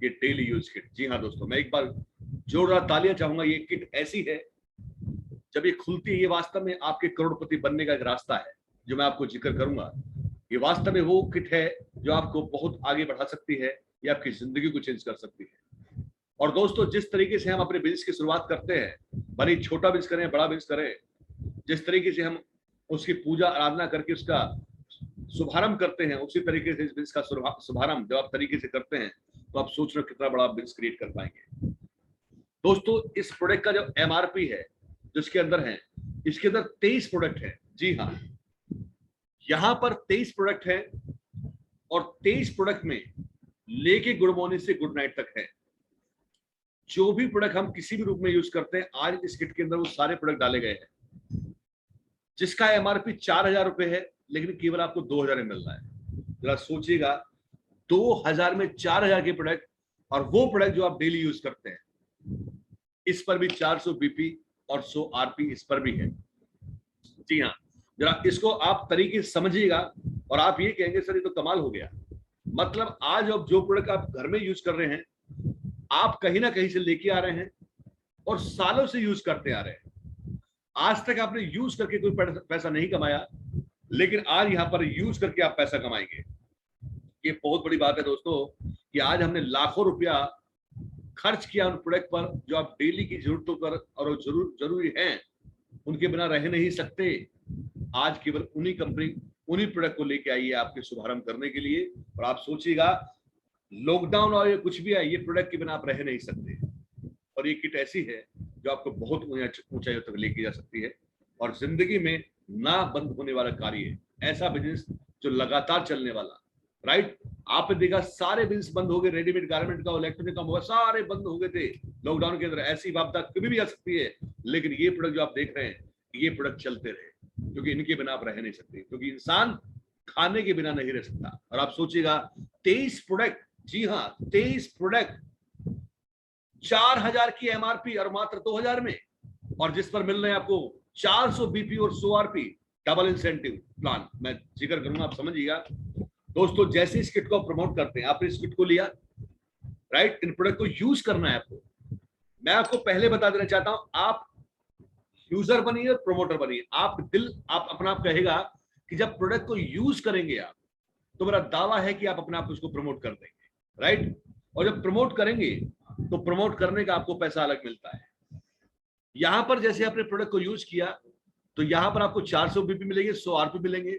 ये डेली यूज किट। जी हाँ दोस्तों, मैं एक बार जोरदार तालियां चाहूंगा। ये किट ऐसी है, जब ये खुलती है, ये वास्तव में आपके करोड़पति बनने का एक रास्ता है जो मैं आपको जिक्र करूंगा। ये वास्तव में वो किट है जो आपको बहुत आगे बढ़ा सकती है, ये आपकी जिंदगी को चेंज कर सकती है। और दोस्तों जिस तरीके से हम अपने बिजनेस की शुरुआत करते हैं, भले छोटा बिजनेस करें, बड़ा बिजनेस करें, जिस तरीके से हम उसकी पूजा आराधना करके उसका शुभारंभ करते हैं, उसी तरीके से इस बिजनेस का शुभारंभ जब आप तरीके से करते हैं तो आप सोच रहे हो कितना बड़ा बिजनेस क्रिएट कर पाएंगे। दोस्तों इस प्रोडक्ट का जो एमआरपी है, जो इसके अंदर है, इसके अंदर 23 प्रोडक्ट है। जी हाँ, यहां पर 23 प्रोडक्ट है, और 23 प्रोडक्ट में लेके गुड मॉर्निंग से गुड नाइट तक है। जो भी प्रोडक्ट हम किसी भी रूप में यूज करते हैं, आज इस किट के अंदर वो सारे प्रोडक्ट डाले गए हैं, जिसका एमआरपी 4000 रुपए है, लेकिन केवल आपको 2000 में मिल रहा है। जरा सोचिएगा, 2000 में 4000 के प्रोडक्ट, और वो प्रोडक्ट जो आप डेली यूज करते हैं, इस पर भी 400 बीपी और 100 आरपी इस पर भी है। जी हाँ, जरा इसको आप तरीके से समझिएगा, और आप ये कहेंगे सर ये तो कमाल हो गया। मतलब आज अब जो प्रोडक्ट आप घर में यूज कर रहे हैं, आप कहीं ना कहीं से लेके आ रहे हैं और सालों से यूज करते आ रहे हैं। आज तक आपने यूज करके कोई पैसा नहीं कमाया, लेकिन आज यहां पर यूज करके आप पैसा कमाएंगे। ये बहुत बड़ी बात है दोस्तों, कि आज हमने लाखों रुपया खर्च किया उन प्रोडक्ट पर जो आप डेली की जरूरतों पर और जरूरी हैं, उनके बिना रह नहीं सकते। आज केवल उन्हीं प्रोडक्ट को लेके आइए आपके शुभारंभ करने के लिए। और आप सोचिएगा, लॉकडाउन और ये कुछ भी है, ये प्रोडक्ट के बिना आप रह नहीं सकते। और ये किट ऐसी है जो आपको बहुत ऊंचाइयों तक लेके जा सकती है और जिंदगी में ना बंद होने वाला कार्य है, ऐसा बिजनेस जो लगातार चलने वाला। राइट, आपने देखा सारे बिजनेस बंद हो गए, रेडीमेड गारमेंट का, इलेक्ट्रॉनिक का, मोबाइल, सारे बंद हो गए थे लॉकडाउन के अंदर। ऐसी आपदा कभी भी आ सकती है, लेकिन ये प्रोडक्ट जो आप देख रहे हैं, ये प्रोडक्ट चलते रहे, क्योंकि इनके बिना आप रह नहीं सकते, क्योंकि इंसान खाने के बिना नहीं रह सकता। और आप सोचिएगा 23 प्रोडक्ट, जी हाँ 23 प्रोडक्ट, 4000 की एमआरपी और मात्र 2000 में, और जिस पर मिल रहे हैं आपको 400 बीपी और 100 आरपी डबल इंसेंटिव प्लान। मैं जिक्र करूंगा, आप समझिएगा दोस्तों। जैसे इस किट को प्रमोट करते हैं, आपने इस किट को लिया, राइट, इन प्रोडक्ट को यूज करना है आपको। मैं आपको पहले बता देना चाहता हूं, आप यूजर बनिए और प्रमोटर बनिए। आप अपना आप कहेगा कि जब प्रोडक्ट को यूज करेंगे आप, तो मेरा दावा है कि आप अपने आप उसको प्रमोट कर देंगे, राइट। और जब प्रमोट करेंगे तो प्रमोट करने का आपको पैसा अलग मिलता है। यहां पर जैसे आपने प्रोडक्ट को यूज किया, तो यहां पर आपको 400 बीपी मिलेंगे, 100 आरपी मिलेंगे।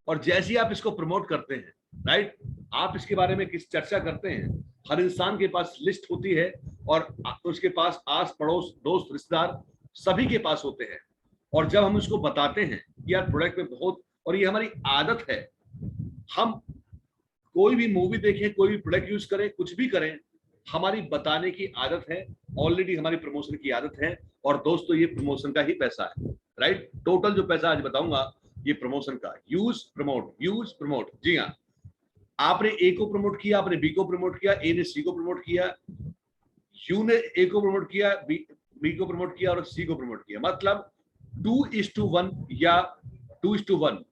और जैसे ही आप इसको प्रमोट करते हैं, राइट, आप इसके बारे में किस चर्चा करते हैं, हर इंसान के पास लिस्ट होती है और उसके पास आस पड़ोस, दोस्त, रिश्तेदार सभी के पास होते हैं। और जब हम उसको बताते हैं कि यार प्रोडक्ट में बहुत, और ये हमारी आदत है, हम कोई भी मूवी देखें, कोई भी प्रोडक्ट यूज करें, कुछ भी करें, हमारी बताने की आदत है, ऑलरेडी हमारी प्रमोशन की आदत है। और दोस्तों ये प्रमोशन का ही पैसा है, राइट। टोटल जो पैसा आज बताऊंगा ये प्रमोशन का, यूज प्रमोट। जी हाँ, आपने ए को प्रमोट किया, आपने बी को प्रमोट किया, ए ने सी को प्रमोट किया, यू ने ए को प्रमोट किया, बी को प्रमोट किया और सी को प्रमोट किया, मतलब 2:1 या 2:1,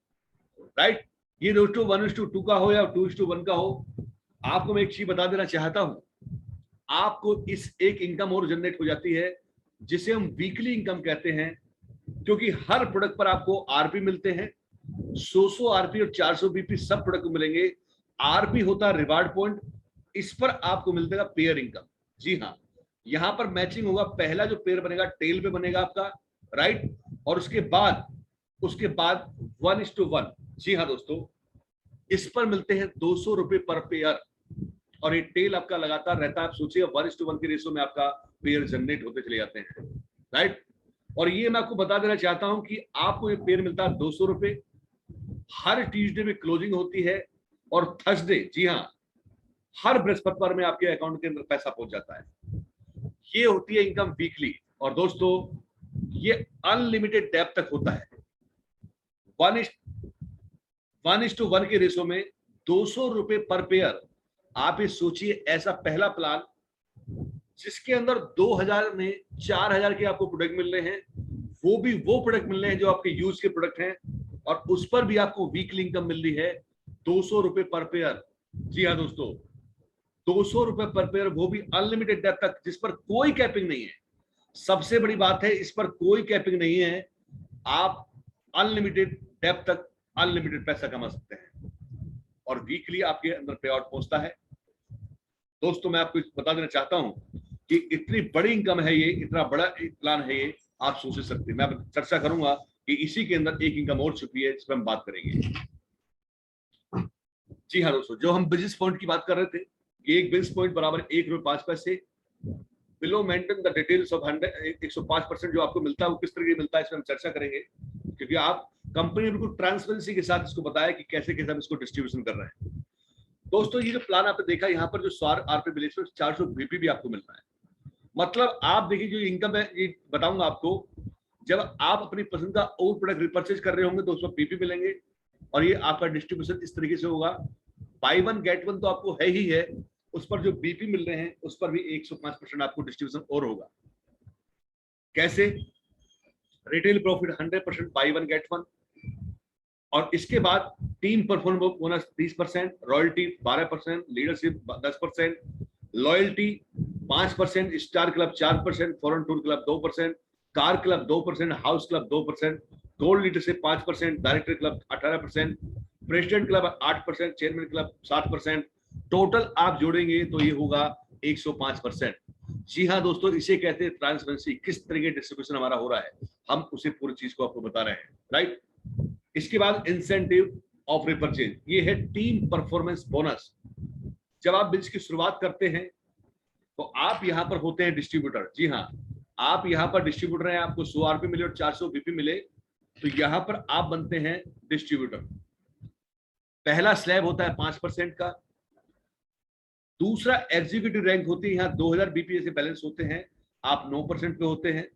राइट। ये 2:1:2 का हो या 2:1 का हो, आपको मैं एक चीज बता देना चाहता हूं, आपको इस एक इनकम और जनरेट हो जाती है जिसे हम वीकली इनकम कहते हैं, क्योंकि हर प्रोडक्ट पर आपको आरपी मिलते हैं, 100 आरपी और 400 बीपी सब प्रोडक्ट को मिलेंगे। आरपी होता है रिवार्ड पॉइंट, इस पर आपको मिलेगा पेयर इनकम। जी हाँ, यहां पर मैचिंग होगा, पहला जो पेयर बनेगा टेल पे बनेगा आपका, राइट। और उसके बाद 1:1। जी हाँ दोस्तों, इस पर मिलते हैं 200 रुपए पर पेयर, और ये टेल आपका लगातार रहता है। आप सोचिए 1:1 के रेशो में आपका पेयर जनरेट होते चले जाते हैं, राइट। और ये मैं आपको बता देना चाहता हूं कि आपको ये पेयर मिलता है 200 रुपए, हर ट्यूसडे में क्लोजिंग होती है, और थर्सडे, जी हाँ, हर बृहस्पतिवार में आपके अकाउंट के अंदर पैसा पहुंच जाता है। ये होती है इनकम वीकली। और दोस्तों ये अनलिमिटेड डेप्थ तक होता है, 1:1 के रेशो में 200 रुपए पर पेयर। आप ये सोचिए, ऐसा पहला प्लान जिसके अंदर 2000 में 4000 के आपको प्रोडक्ट मिल रहे हैं, वो भी वो प्रोडक्ट मिल रहे हैं जो आपके यूज के प्रोडक्ट हैं, और उस पर भी आपको वीकली इनकम मिल रही है 200 रुपए पर पेयर। जी हाँ दोस्तों, 200 रुपए पर पेयर, वो भी अनलिमिटेड डेप्थ तक, जिस पर कोई कैपिंग नहीं है। सबसे बड़ी बात है, इस पर कोई कैपिंग नहीं है, आप अनलिमिटेड डेप्थ तक अनलिमिटेड पैसा कमा सकते हैं, और वीकली आपके अंदर पे आउट पहुंचता है। दोस्तों मैं आपको बता देना चाहता हूं कि इतनी बड़ी इनकम है ये, इतना बड़ा प्लान है ये, आप सोच सकते हैं। मैं चर्चा करूंगा कि इसी के अंदर एक इनकम और छुपी है, इस पर हम बात करेंगे। जी हाँ दोस्तों, जो हम बिजनेस पॉइंट की बात कर रहे थे कि एक बिजनेस पॉइंट बराबर 1.05 रुपए। Below maintain the details of 105% जो आपको मिलता है वो किस तरीके मिलता है, इसमें हम चर्चा करेंगे, क्योंकि आप कंपनी ने बिल्कुल ट्रांसपेरेंसी के साथ इसको बताया कि कैसे कैसे हम इसको डिस्ट्रीब्यूशन कर रहे हैं। दोस्तों ये जो प्लान आपने देखा, यहाँ पर जो 100 आरपी विलेज पर 400 बीपी भी आपको मिल रहा है। मतलब आप देखिए जो इनकम है, ये बताऊंगा आपको, जब आप अपनी पसंद का और प्रोडक्ट रिपर्चेज कर रहे होंगे तो उसमें बीपी मिलेंगे, और ये आपका डिस्ट्रीब्यूशन इस तरीके से होगा। बाई 1 गेट 1 तो आपको है ही है, उस पर जो बीपी मिल रहे हैं उस पर भी 105% आपको डिस्ट्रीब्यूशन और होगा। कैसे? रिटेल प्रॉफिट 100% बाई 1 गेट 1, और इसके बाद team performance bonus 30%, royalty 12%, leadership 10%, loyalty 5%, star club 4%, foreign tour club 2%, car club 2%, house club 2%, gold leadership 5%, director club 18%, president club 8%, chairman club 7%। Total आप जोड़ेंगे तो ये होगा 105%। जी हाँ दोस्तों, इसे कहते हैं ट्रांसपेरेंसी। किस तरह के डिस्ट्रीब्यूशन हमारा हो रहा है, हम उसे पूरी चीज को आपको बता रहे हैं, राइट। इसके बाद इंसेंटिव ऑफ रिपर्चेज, ये है टीम परफॉर्मेंस बोनस। जब आप बिल्स की शुरुआत करते हैं तो आप यहां पर होते हैं डिस्ट्रीब्यूटर। जी हाँ, आप यहां पर डिस्ट्रीब्यूटर हैं, आपको 100 आरपी मिले और 400 बीपी मिले, तो यहां पर आप बनते हैं डिस्ट्रीब्यूटर। पहला स्लैब होता है 5% का। दूसरा एग्जीक्यूटिव रैंक होती है, यहाँ 2000 बीपी जैसे बैलेंस होते हैं, आप 9% पे होते हैं।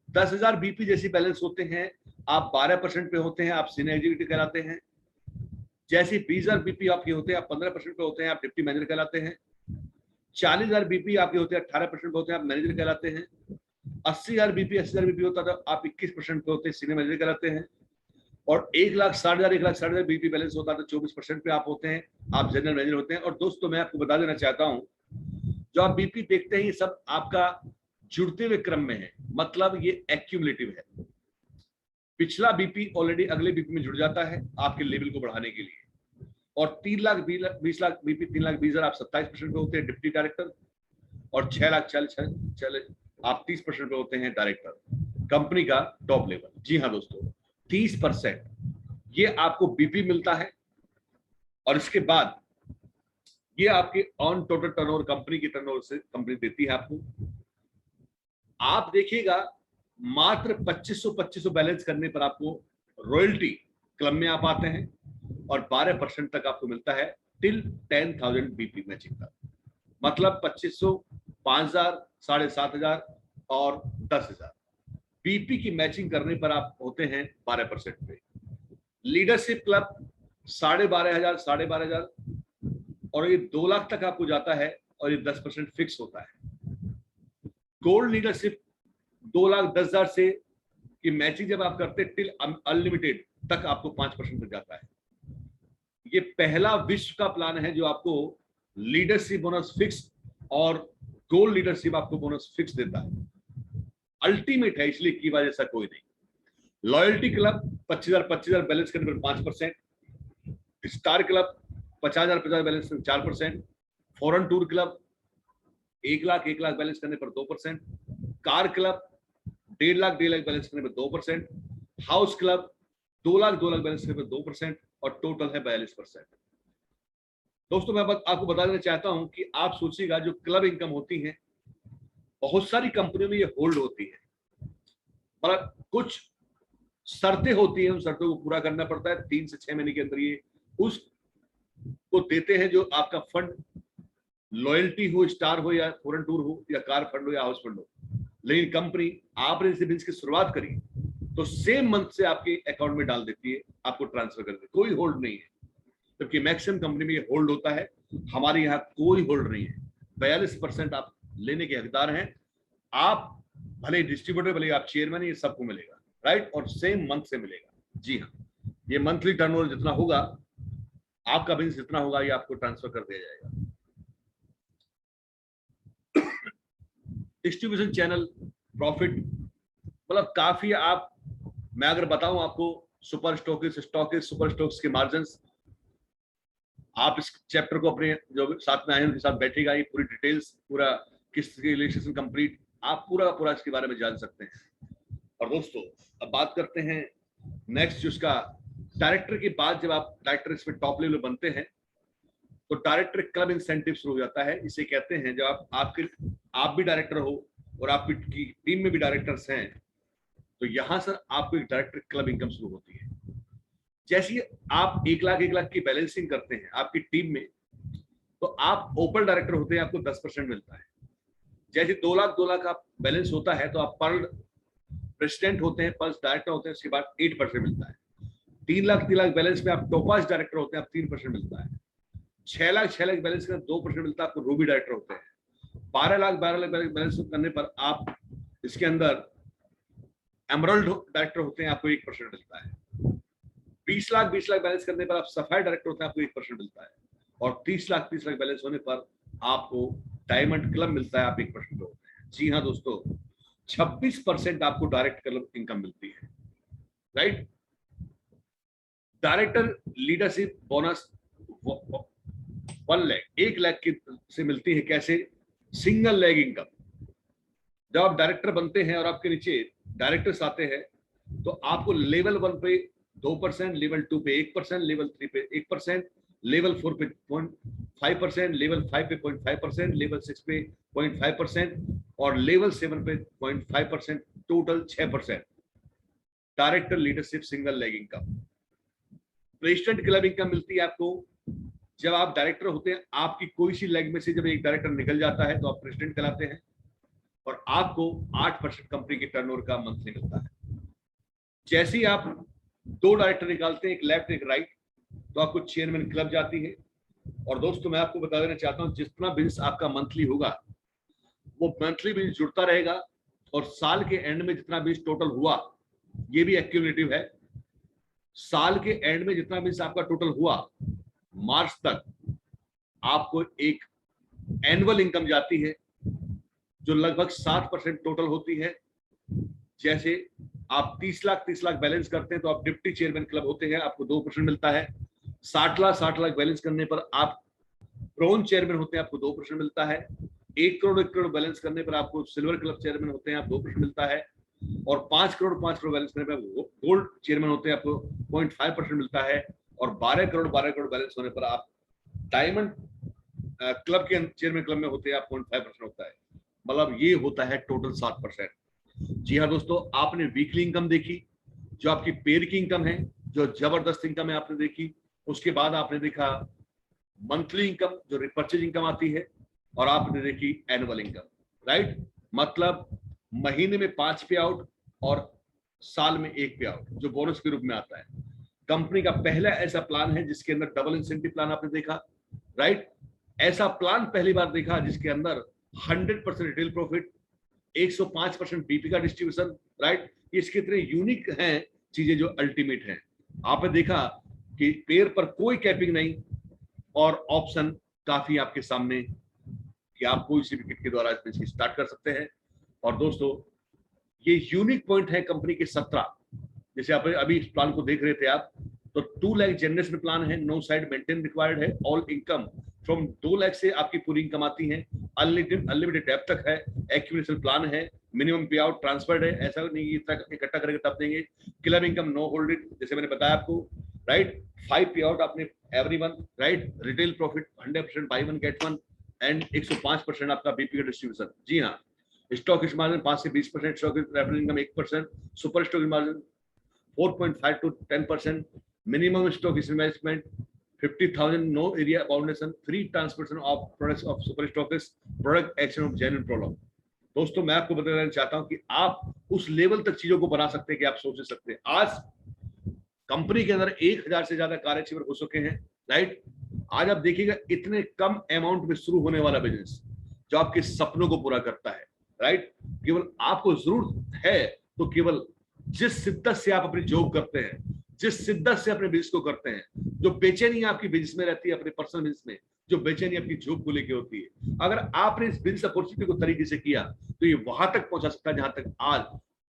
10,000 बीपी जैसी बैलेंस होते हैं, आप 12% पे होते हैं, आप सीनियर एग्जीक्यूटिव कहलाते हैं। जैसे 20,000 बीपी आपके होते हैं, आप 15% पे होते हैं, आप डिप्टी मैनेजर कहलाते हैं। 40,000 बीपी आपके होते हैं, 18% पे होते हैं, आप मैनेजर कहलाते हैं। 80,000 बीपी 80,000 बीपी होता है, आप 21% पे होते हैं, सीनियर मैनेजर कहलाते हैं। और 1,60,000 बीपी बैलेंस होता है तो 24% पे आप होते हैं, आप जनरल मैनेजर होते हैं। और दोस्तों मैं आपको बता देना चाहता हूं, जो आप बीपी देखते हैं ये सब आपका जुड़ते हुए क्रम में है, मतलब ये एक्यूमुलेटिव है। पिछला बीपी ऑलरेडी अगले बीपी में जुड़ जाता है आपके लेवल को बढ़ाने के लिए। और 3,20,00,000 बीपी 3,20,000 आप 27% पे होते हैं डिप्टी डायरेक्टर, और 6,40,000 आप 30% पे होते हैं डायरेक्टर, कंपनी का टॉप लेवल। जी हाँ दोस्तों, 30% ये आपको बीपी मिलता है। और इसके बाद ये आपके ऑन टोटल टर्नओवर, कंपनी की टर्नओवर से कंपनी देती है आपको। आप देखिएगा मात्र 2500 बैलेंस करने पर आपको रॉयल्टी क्लब में आप आते हैं, और 12% तक आपको मिलता है टिल 10,000 बीपी मैचिंग तक। मतलब 2500, 5,000, 7,500 और 10,000 बीपी की मैचिंग करने पर आप होते हैं 12% पे। लीडरशिप क्लब 12,500, 12,500 और ये 2 लाख तक आपको जाता है, और ये 10% फिक्स होता है। गोल्ड लीडरशिप 2,10,000 से की मैचिंग जब आप करते टिल अनलिमिटेड तक आपको 5% तक जाता है। ये पहला विश्व का प्लान है जो आपको लीडरशिप बोनस फिक्स और गोल्ड लीडरशिप आपको बोनस फिक्स देता है। अल्टीमेट है, इसलिए की वजह ऐसा कोई नहीं। लॉयल्टी क्लब 25,000 बैलेंस करने पर 5%, स्टार क्लब 50,000 बैलेंस करने 4%, फॉरेन टूर क्लब 1,00,000 बैलेंस करने पर 2%, कार क्लब 1,50,000 बैलेंस करने पर 2%, हाउस क्लब 2,00,000 बैलेंस करने पर 2%, और टोटल है 42%। दोस्तों मैं आपको बता देना चाहता हूं कि आप सोचिएगा जो क्लब इनकम होती है बहुत सारी कंपनियों में ये होल्ड होती है, मतलब कुछ शर्तें होती हैं, उन शर्तों को पूरा करना पड़ता है। 3 से 6 महीने के अंदर ये उसको देते हैं जो आपका फंड लॉयल्टी हो, स्टार हो या फॉरेन टूर हो या कार फंड हो या हाउस फंड हो। लेकिन कंपनी आपने जैसे बिल्स की शुरुआत करी तो सेम मंथ से आपके अकाउंट में डाल देती है, आपको ट्रांसफर कर देती है, कोई होल्ड नहीं है। जबकि मैक्सिमम कंपनी में ये होल्ड होता है, हमारे यहाँ कोई होल्ड नहीं है। 42% आप लेने के हकदार हैं। आप भले डिस्ट्रीब्यूटर, भले आप चेयरमैन, ये सबको मिलेगा, राइट, और सेम मंथ से मिलेगा। जी हाँ, ये मंथली टर्नओवर जितना होगा, आपका बिजनेस जितना होगा, ये आपको ट्रांसफर कर दिया जाएगा। डिस्ट्रीब्यूशन चैनल प्रॉफिट मतलब काफी, आप मैं अगर बताऊं आपको सुपर स्टॉकिस्ट सुपर स्टॉक्स के मार्जिन, आप इस चैप्टर को अपने जो साथ में आए उनके साथ बैठेगा, ये पूरी डिटेल्स, पूरा किस रजिस्ट्रेशन कंप्लीट, आप पूरा इसके बारे में जान सकते हैं। और दोस्तों अब बात करते हैं नेक्स्ट, जिसका डायरेक्टर के बाद जब आप डायरेक्टर इसमें टॉप लेवल बनते हैं तो डायरेक्टर क्लब इंसेंटिव शुरू हो जाता है। इसे कहते हैं जब आप भी डायरेक्टर हो और आपकी टीम में भी डायरेक्टर्स हैं, तो यहां सर आपको एक डायरेक्टर क्लब इनकम शुरू होती है। जैसे आप 1,00,000 की बैलेंसिंग करते हैं आपकी टीम में, तो आप ओपन डायरेक्टर होते हैं, आपको 10% मिलता है। जैसे 2,00,000 आप बैलेंस होता है तो आप पर प्रेसिडेंट होते हैं, पर डायरेक्टर होते हैं, उसके बाद 8% मिलता है। 3,00,000 बैलेंस में आप टॉपास डायरेक्टर होते हैं, आप 3% मिलता है। 6,00,000 बैलेंस का 2% मिलता है, आपको रूबी डायरेक्टर होते हैं। 12,00,000 बैलेंस करने पर आप इसके अंदर एमरल्ड डायरेक्टर होते हैं, आपको 1% मिलता है। 20,00,000 बैलेंस करने पर आप सफायर डायरेक्टर होते हैं, आपको 1% मिलता है। और 30,00,000 बैलेंस होने पर आपको डायमंड क्लब मिलता है, आप 1% होते हैं। जी हाँ दोस्तों, 26% आपको डायरेक्ट क्लब इनकम मिलती है, right. Director leadership bonus 1 lakh की से मिलती है। कैसे? सिंगल लेग इनकम, जब आप डायरेक्टर बनते हैं और आपके नीचे डायरेक्टर्स आते हैं तो आपको लेवल 1 पे 2%, लेवल 2 पे 1%, लेवल 3 पे 1%, लेवल 4 पे 0.5%, लेवल 5 पे 0.5%, लेवल 6 पे 0.5% और लेवल 7 पे 0.5%, total 6%। Director leadership single leg income. President club income मिलती है आपको जब आप डायरेक्टर होते हैं, आपकी कोई सी लेग में से जब एक डायरेक्टर निकल जाता है तो आप प्रेसिडेंट कहलाते हैं और आपको 8% कंपनी के टर्नओवर का मंथली मिलता है। जैसे ही आप 2 डायरेक्टर निकालते हैं, एक लेफ्ट एक राइट, तो आपको चेयरमैन क्लब जाती है। और दोस्तों मैं आपको बता देना चाहता हूं, जितना बिजनेस आपका मंथली होगा वो मंथली बिजनेस जुड़ता रहेगा और साल के एंड में जितना बिजनेस टोटल हुआ, ये भी एक्यूमुलेटिव है, साल के एंड में जितना बिजनेस आपका टोटल हुआ मार्च तक, आपको एक एनुअल इनकम जाती है जो लगभग 7% टोटल होती है। जैसे आप 30 लाख बैलेंस करते हैं तो आप डिप्टी चेयरमैन क्लब होते हैं, आपको 2% मिलता है। 60 लाख बैलेंस करने पर आप ब्रोंज चेयरमैन होते हैं, आपको 2% मिलता है। 1 करोड़ बैलेंस करने पर आपको सिल्वर क्लब चेयरमैन होते हैं, आप 2% मिलता है। और 5 करोड़ बैलेंस करने पर गोल्ड चेयरमैन होते हैं, आपको 0.5% मिलता है। और 12 करोड़ बैलेंस होने पर आप डायमंड क्लब के चेयरमैन क्लब में होते हैं, आप 0.5% होता है। मतलब ये होता है टोटल 7%। जी हाँ दोस्तों, आपने वीकली इनकम देखी जो आपकी पेड की इनकम है, जो जबरदस्त इनकम है आपने देखी। उसके बाद आपने देखा मंथली इनकम जो रिपर्चेज इनकम आती है, और आपने देखी एनुअल इनकम, राइट। मतलब महीने में 5 पे आउट और साल में 1 पे आउट जो बोनस के रूप में आता है। कंपनी का पहला ऐसा प्लान है जिसके अंदर डबल इंसेंटिव प्लान आपने देखा, राइट। ऐसा प्लान पहली बार देखा जिसके अंदर 100% रिटेल प्रॉफिट, 105% बीपी का डिस्ट्रीब्यूशन, राइट। इसके इतने यूनिक हैं चीजें जो अल्टीमेट हैं। आपने देखा कि पेयर पर कोई कैपिंग नहीं और ऑप्शन काफी आपके सामने कि आप कोई सी भी किट के द्वारा इसमें स्टार्ट कर सकते हैं। और दोस्तों ये यूनिक पॉइंट है कंपनी के 17। जैसे आप अभी इस प्लान को देख रहे थे आप, तो 2 लाख जनरेशन प्लान है, नो साइड मेंटेन रिक्वायर्ड है, ऑल इनकम फ्रॉम 2 लाख से आपकी पूरी इनकम आती है, अनलिमिटेड डेप तक है, एक्यूमुलेशन प्लान है, मिनिमम पे आउट ट्रांसफर्ड है, ऐसा नहीं कि इकट्ठा करके तब देंगे। क्लब इनकम नो होल्डेड, जैसे मैंने बताया आपको, राइट। 5 पे आउट आपने every month, right. Retail profit 100% by one get one and 105% आपका बीपी का डिस्ट्रीब्यूशन। जी हाँ, स्टॉक मार्जिन 5 से 20%, stock referral income 1%, super stock margin 4.5 to 10%, minimum stock investment 50,000, no area foundation, free transportation of products of super stockist, product action of genuine problem। दोस्तों मैं आपको बताना चाहता हूं कि आप उस लेवल तक चीजों को बना सकते हैं कि आप सोच सकते हैं। आज कंपनी के अंदर 1000 से ज्यादा कार्यक्षेत्र हो चुके हैं, राइट। आज आप देखिएगा इतने कम अमाउंट में शुरू होने वाला बिजनेस जो आपके सपनों को पूरा करता है, राइट। केवल आपको जरूरत है तो केवल जिस शिद्दत से आप अपनी जॉब करते हैं, जिस शिद्दत से अपने बिजनेस को करते हैं, जो बेचैनी आपकी बिजनेस में रहती है, अपने पर्सनल बिजनेस में जो बेचैनी आपकी जॉब को लेकर होती है, अगर आपने इस बिजनेस अपॉर्चुनिटी को तरीके से किया तो ये वहां तक पहुंचा सकता है जहां तक आज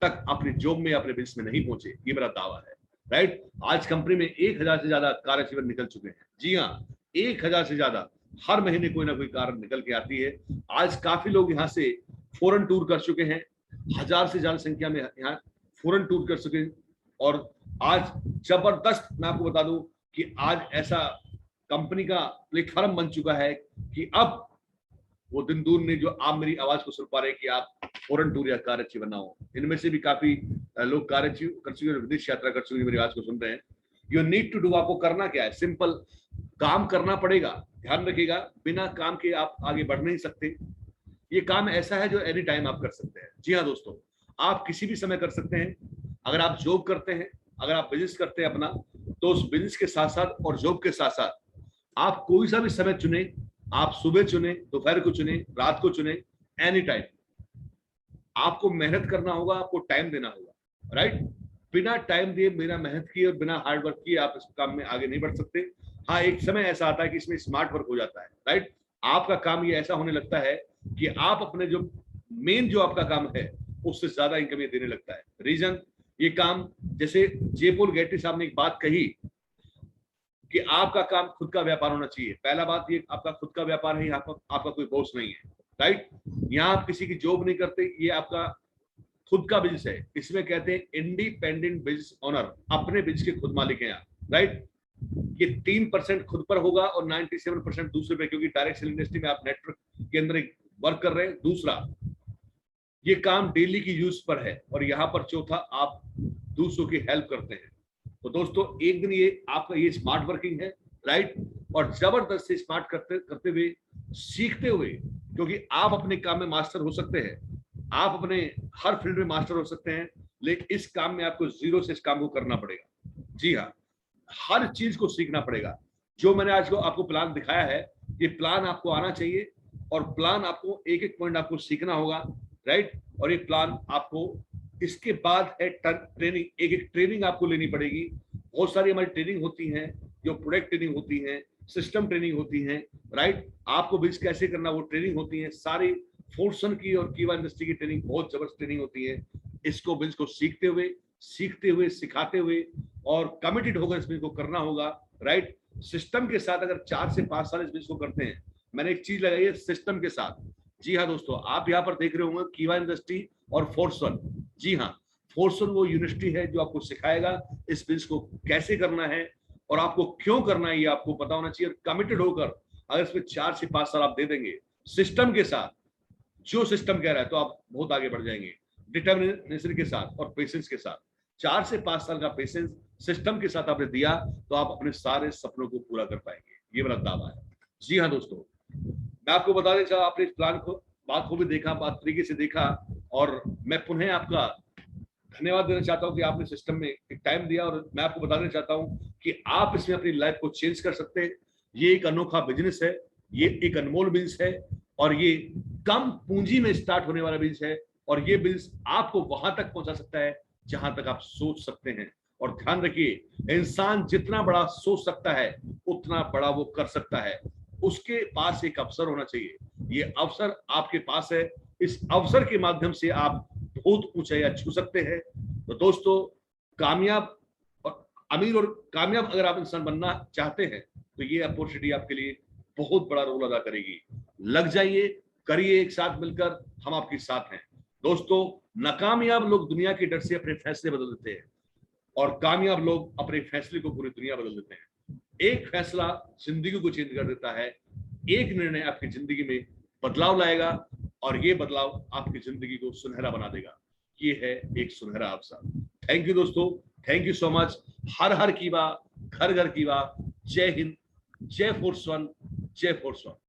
तक अपनी जॉब में अपने बिजनेस में नहीं पहुंचे। ये मेरा दावा है, राइट। आज कंपनी में 1000 से ज्यादा कार्यक्षेत्र निकल चुके हैं। जी हाँ, 1000 से ज्यादा हर महीने कोई ना कोई कार निकल के आती है। आज काफी लोग यहाँ से फॉरेन टूर कर चुके हैं, 1000 से ज्यादा संख्या में यहाँ फॉरेन टूर कर सके। और आज जबरदस्त मैं आपको बता दूं कि आज ऐसा कंपनी का प्लेटफॉर्म बन चुका है कि अब वो दिन दूर नहीं जो आप मेरी आवाज को सुन पा रहे हैं कि आप फॉरेन टूर या कार अच्छी बनाओ। इनमें से भी काफी लोग कार अच्छी कर चुके हैं, विदेश यात्रा कर चुके हैं, मेरी आवाज को सुन रहे हैं। यू नीड टू डू, आपको करना क्या है, सिंपल काम करना पड़ेगा। ध्यान रखिएगा, बिना काम के आप आगे बढ़ नहीं सकते। ये काम ऐसा है जो एनी टाइम आप कर सकते हैं। जी हाँ दोस्तों, आप किसी भी समय कर सकते हैं। अगर आप जॉब करते हैं, अगर आप बिजनेस करते हैं अपना, तो उस बिजनेस के साथ साथ और जॉब के साथ साथ आप कोई सा भी समय चुने, आप सुबह चुने, दोपहर को चुने, रात को चुने, एनी टाइम आपको मेहनत करना होगा, आपको टाइम देना होगा, राइट। बिना टाइम दिए, बिना मेहनत किए और बिना हार्ड वर्क किए आप इस काम में आगे नहीं बढ़ सकते। हाँ, एक समय ऐसा आता है कि इसमें स्मार्ट वर्क हो जाता है, राइट। आपका काम ये ऐसा होने लगता है कि आप अपने जो मेन जो आपका काम है उससे ज्यादा इनकम ये देने लगता है। रीजन, ये काम जैसे जे-पॉल गेटी साहब ने एक बात कही कि आपका काम खुद का व्यापार होना चाहिए। पहला बात ये, आपका खुद का व्यापार है, आपका कोई बॉस नहीं है। राइट। यहाँ आप किसी की जॉब नहीं करते, ये आपका खुद का बिजनेस है। इसमें कहते हैं इंडिपेंडेंट बिजनेस ओनर, अपने बिजनेस के खुद मालिक हैं आप, राइट। ये 3% खुद पर होगा और 97% दूसरे पे, क्योंकि डायरेक्ट सेल इंडस्ट्री में आप नेटवर्क के अंदर वर्क कर रहे हैं। दूसरा, ये काम डेली की यूज पर है। और यहाँ पर चौथा, आप दूसरों की हेल्प करते हैं। तो दोस्तों, एक दिन ये आपका ये स्मार्ट वर्किंग है, राइट। और जबरदस्त से स्मार्ट करते करते हुए, सीखते हुए, क्योंकि आप अपने काम में मास्टर हो सकते हैं, आप अपने हर फील्ड में मास्टर हो सकते हैं, लेकिन इस काम में आपको जीरो से इस काम को करना पड़ेगा। जी हाँ, हर चीज को सीखना पड़ेगा। जो मैंने आज को आपको प्लान दिखाया है, ये प्लान आपको आना चाहिए, और प्लान आपको एक एक पॉइंट आपको सीखना होगा, राइट। और ये प्लान आपको, इसके बाद है ट्रेनिंग, एक एक ट्रेनिंग आपको लेनी पड़ेगी। बहुत सारी हमारी ट्रेनिंग होती हैं, जो प्रोडक्ट ट्रेनिंग होती है, सिस्टम ट्रेनिंग होती है, राइट। आपको बिल्स कैसे करना, वो ट्रेनिंग होती है सारी। फोर्सन की और कीवा इंडस्ट्री की ट्रेनिंग बहुत जबरदस्त ट्रेनिंग होती है। इसको बिल्स को सीखते हुए सिखाते हुए और कमिटेड होकर इस बिल्स को करना होगा, राइट। सिस्टम के साथ अगर 4 से 5 साल इस बिल्स को करते हैं, मैंने एक चीज लगाई है सिस्टम के साथ। जी हाँ दोस्तों, आप यहाँ पर देख रहे होंगे कीवा इंडस्ट्री और फोर्सन। जी हाँ, फोर्सन वो यूनिवर्सिटी है जो आपको सिखाएगा इस बिल्स को कैसे करना है और आपको क्यों करना है, ये आपको पता होना चाहिए। और कमिटेड होकर अगर इसमें 4 से 5 साल आप दे देंगे सिस्टम के साथ, जो सिस्टम कह रहा है, तो आप बहुत आगे बढ़ जाएंगे। डिटर्मिनेशन के साथ और पेशेंस के साथ, 4 से 5 साल का पेशेंस सिस्टम के साथ आपने दिया, तो आप अपने सारे सपनों को पूरा कर पाएंगे, ये मेरा दावा है। जी हाँ दोस्तों, मैं आपको बता दें, चाहे आपने इस प्लान को, बात को भी देखा, बात तरीके से देखा, और मैं पुनः आपका धन्यवाद देना चाहता हूं कि आपने सिस्टम में एक टाइम दिया। और मैं आपको बताना चाहता हूं कि आप इसमें अपनी लाइफ को चेंज कर सकते हैं। ये एक अनोखा बिजनेस है, ये एक अनमोल बिजनेस है, और ये कम पूंजी में स्टार्ट होने वाला बिजनेस है। और ये बिजनेस आपको वहां तक पहुंचा सकता है जहां तक आप सोच सकते हैं। और ध्यान रखिए, इंसान जितना बड़ा सोच सकता है उतना बड़ा वो कर सकता है। उसके पास एक अवसर होना चाहिए, ये अवसर आपके पास है। इस अवसर के माध्यम से आप बहुत ऊंचाई छू सकते हैं। तो दोस्तों, कामयाब और अमीर और कामयाब अगर आप इंसान बनना चाहते हैं, तो ये अपॉर्चुनिटी आपके लिए बहुत बड़ा रोल अदा करेगी। लग जाइए, करिए, एक साथ मिलकर हम आपके साथ हैं। दोस्तों, नाकामयाब लोग दुनिया के डर से अपने फैसले बदल देते हैं, और कामयाब लोग अपने फैसले को पूरी दुनिया बदल देते हैं। एक फैसला जिंदगी को चेंज कर देता है, एक निर्णय आपकी जिंदगी में बदलाव लाएगा, और ये बदलाव आपकी जिंदगी को सुनहरा बना देगा। ये है एक सुनहरा अवसर। थैंक यू दोस्तों, थैंक यू सो मच। हर हर कीवा, घर घर कीवा। जय हिंद, जय फोर्स वन, जय फोर्स वन।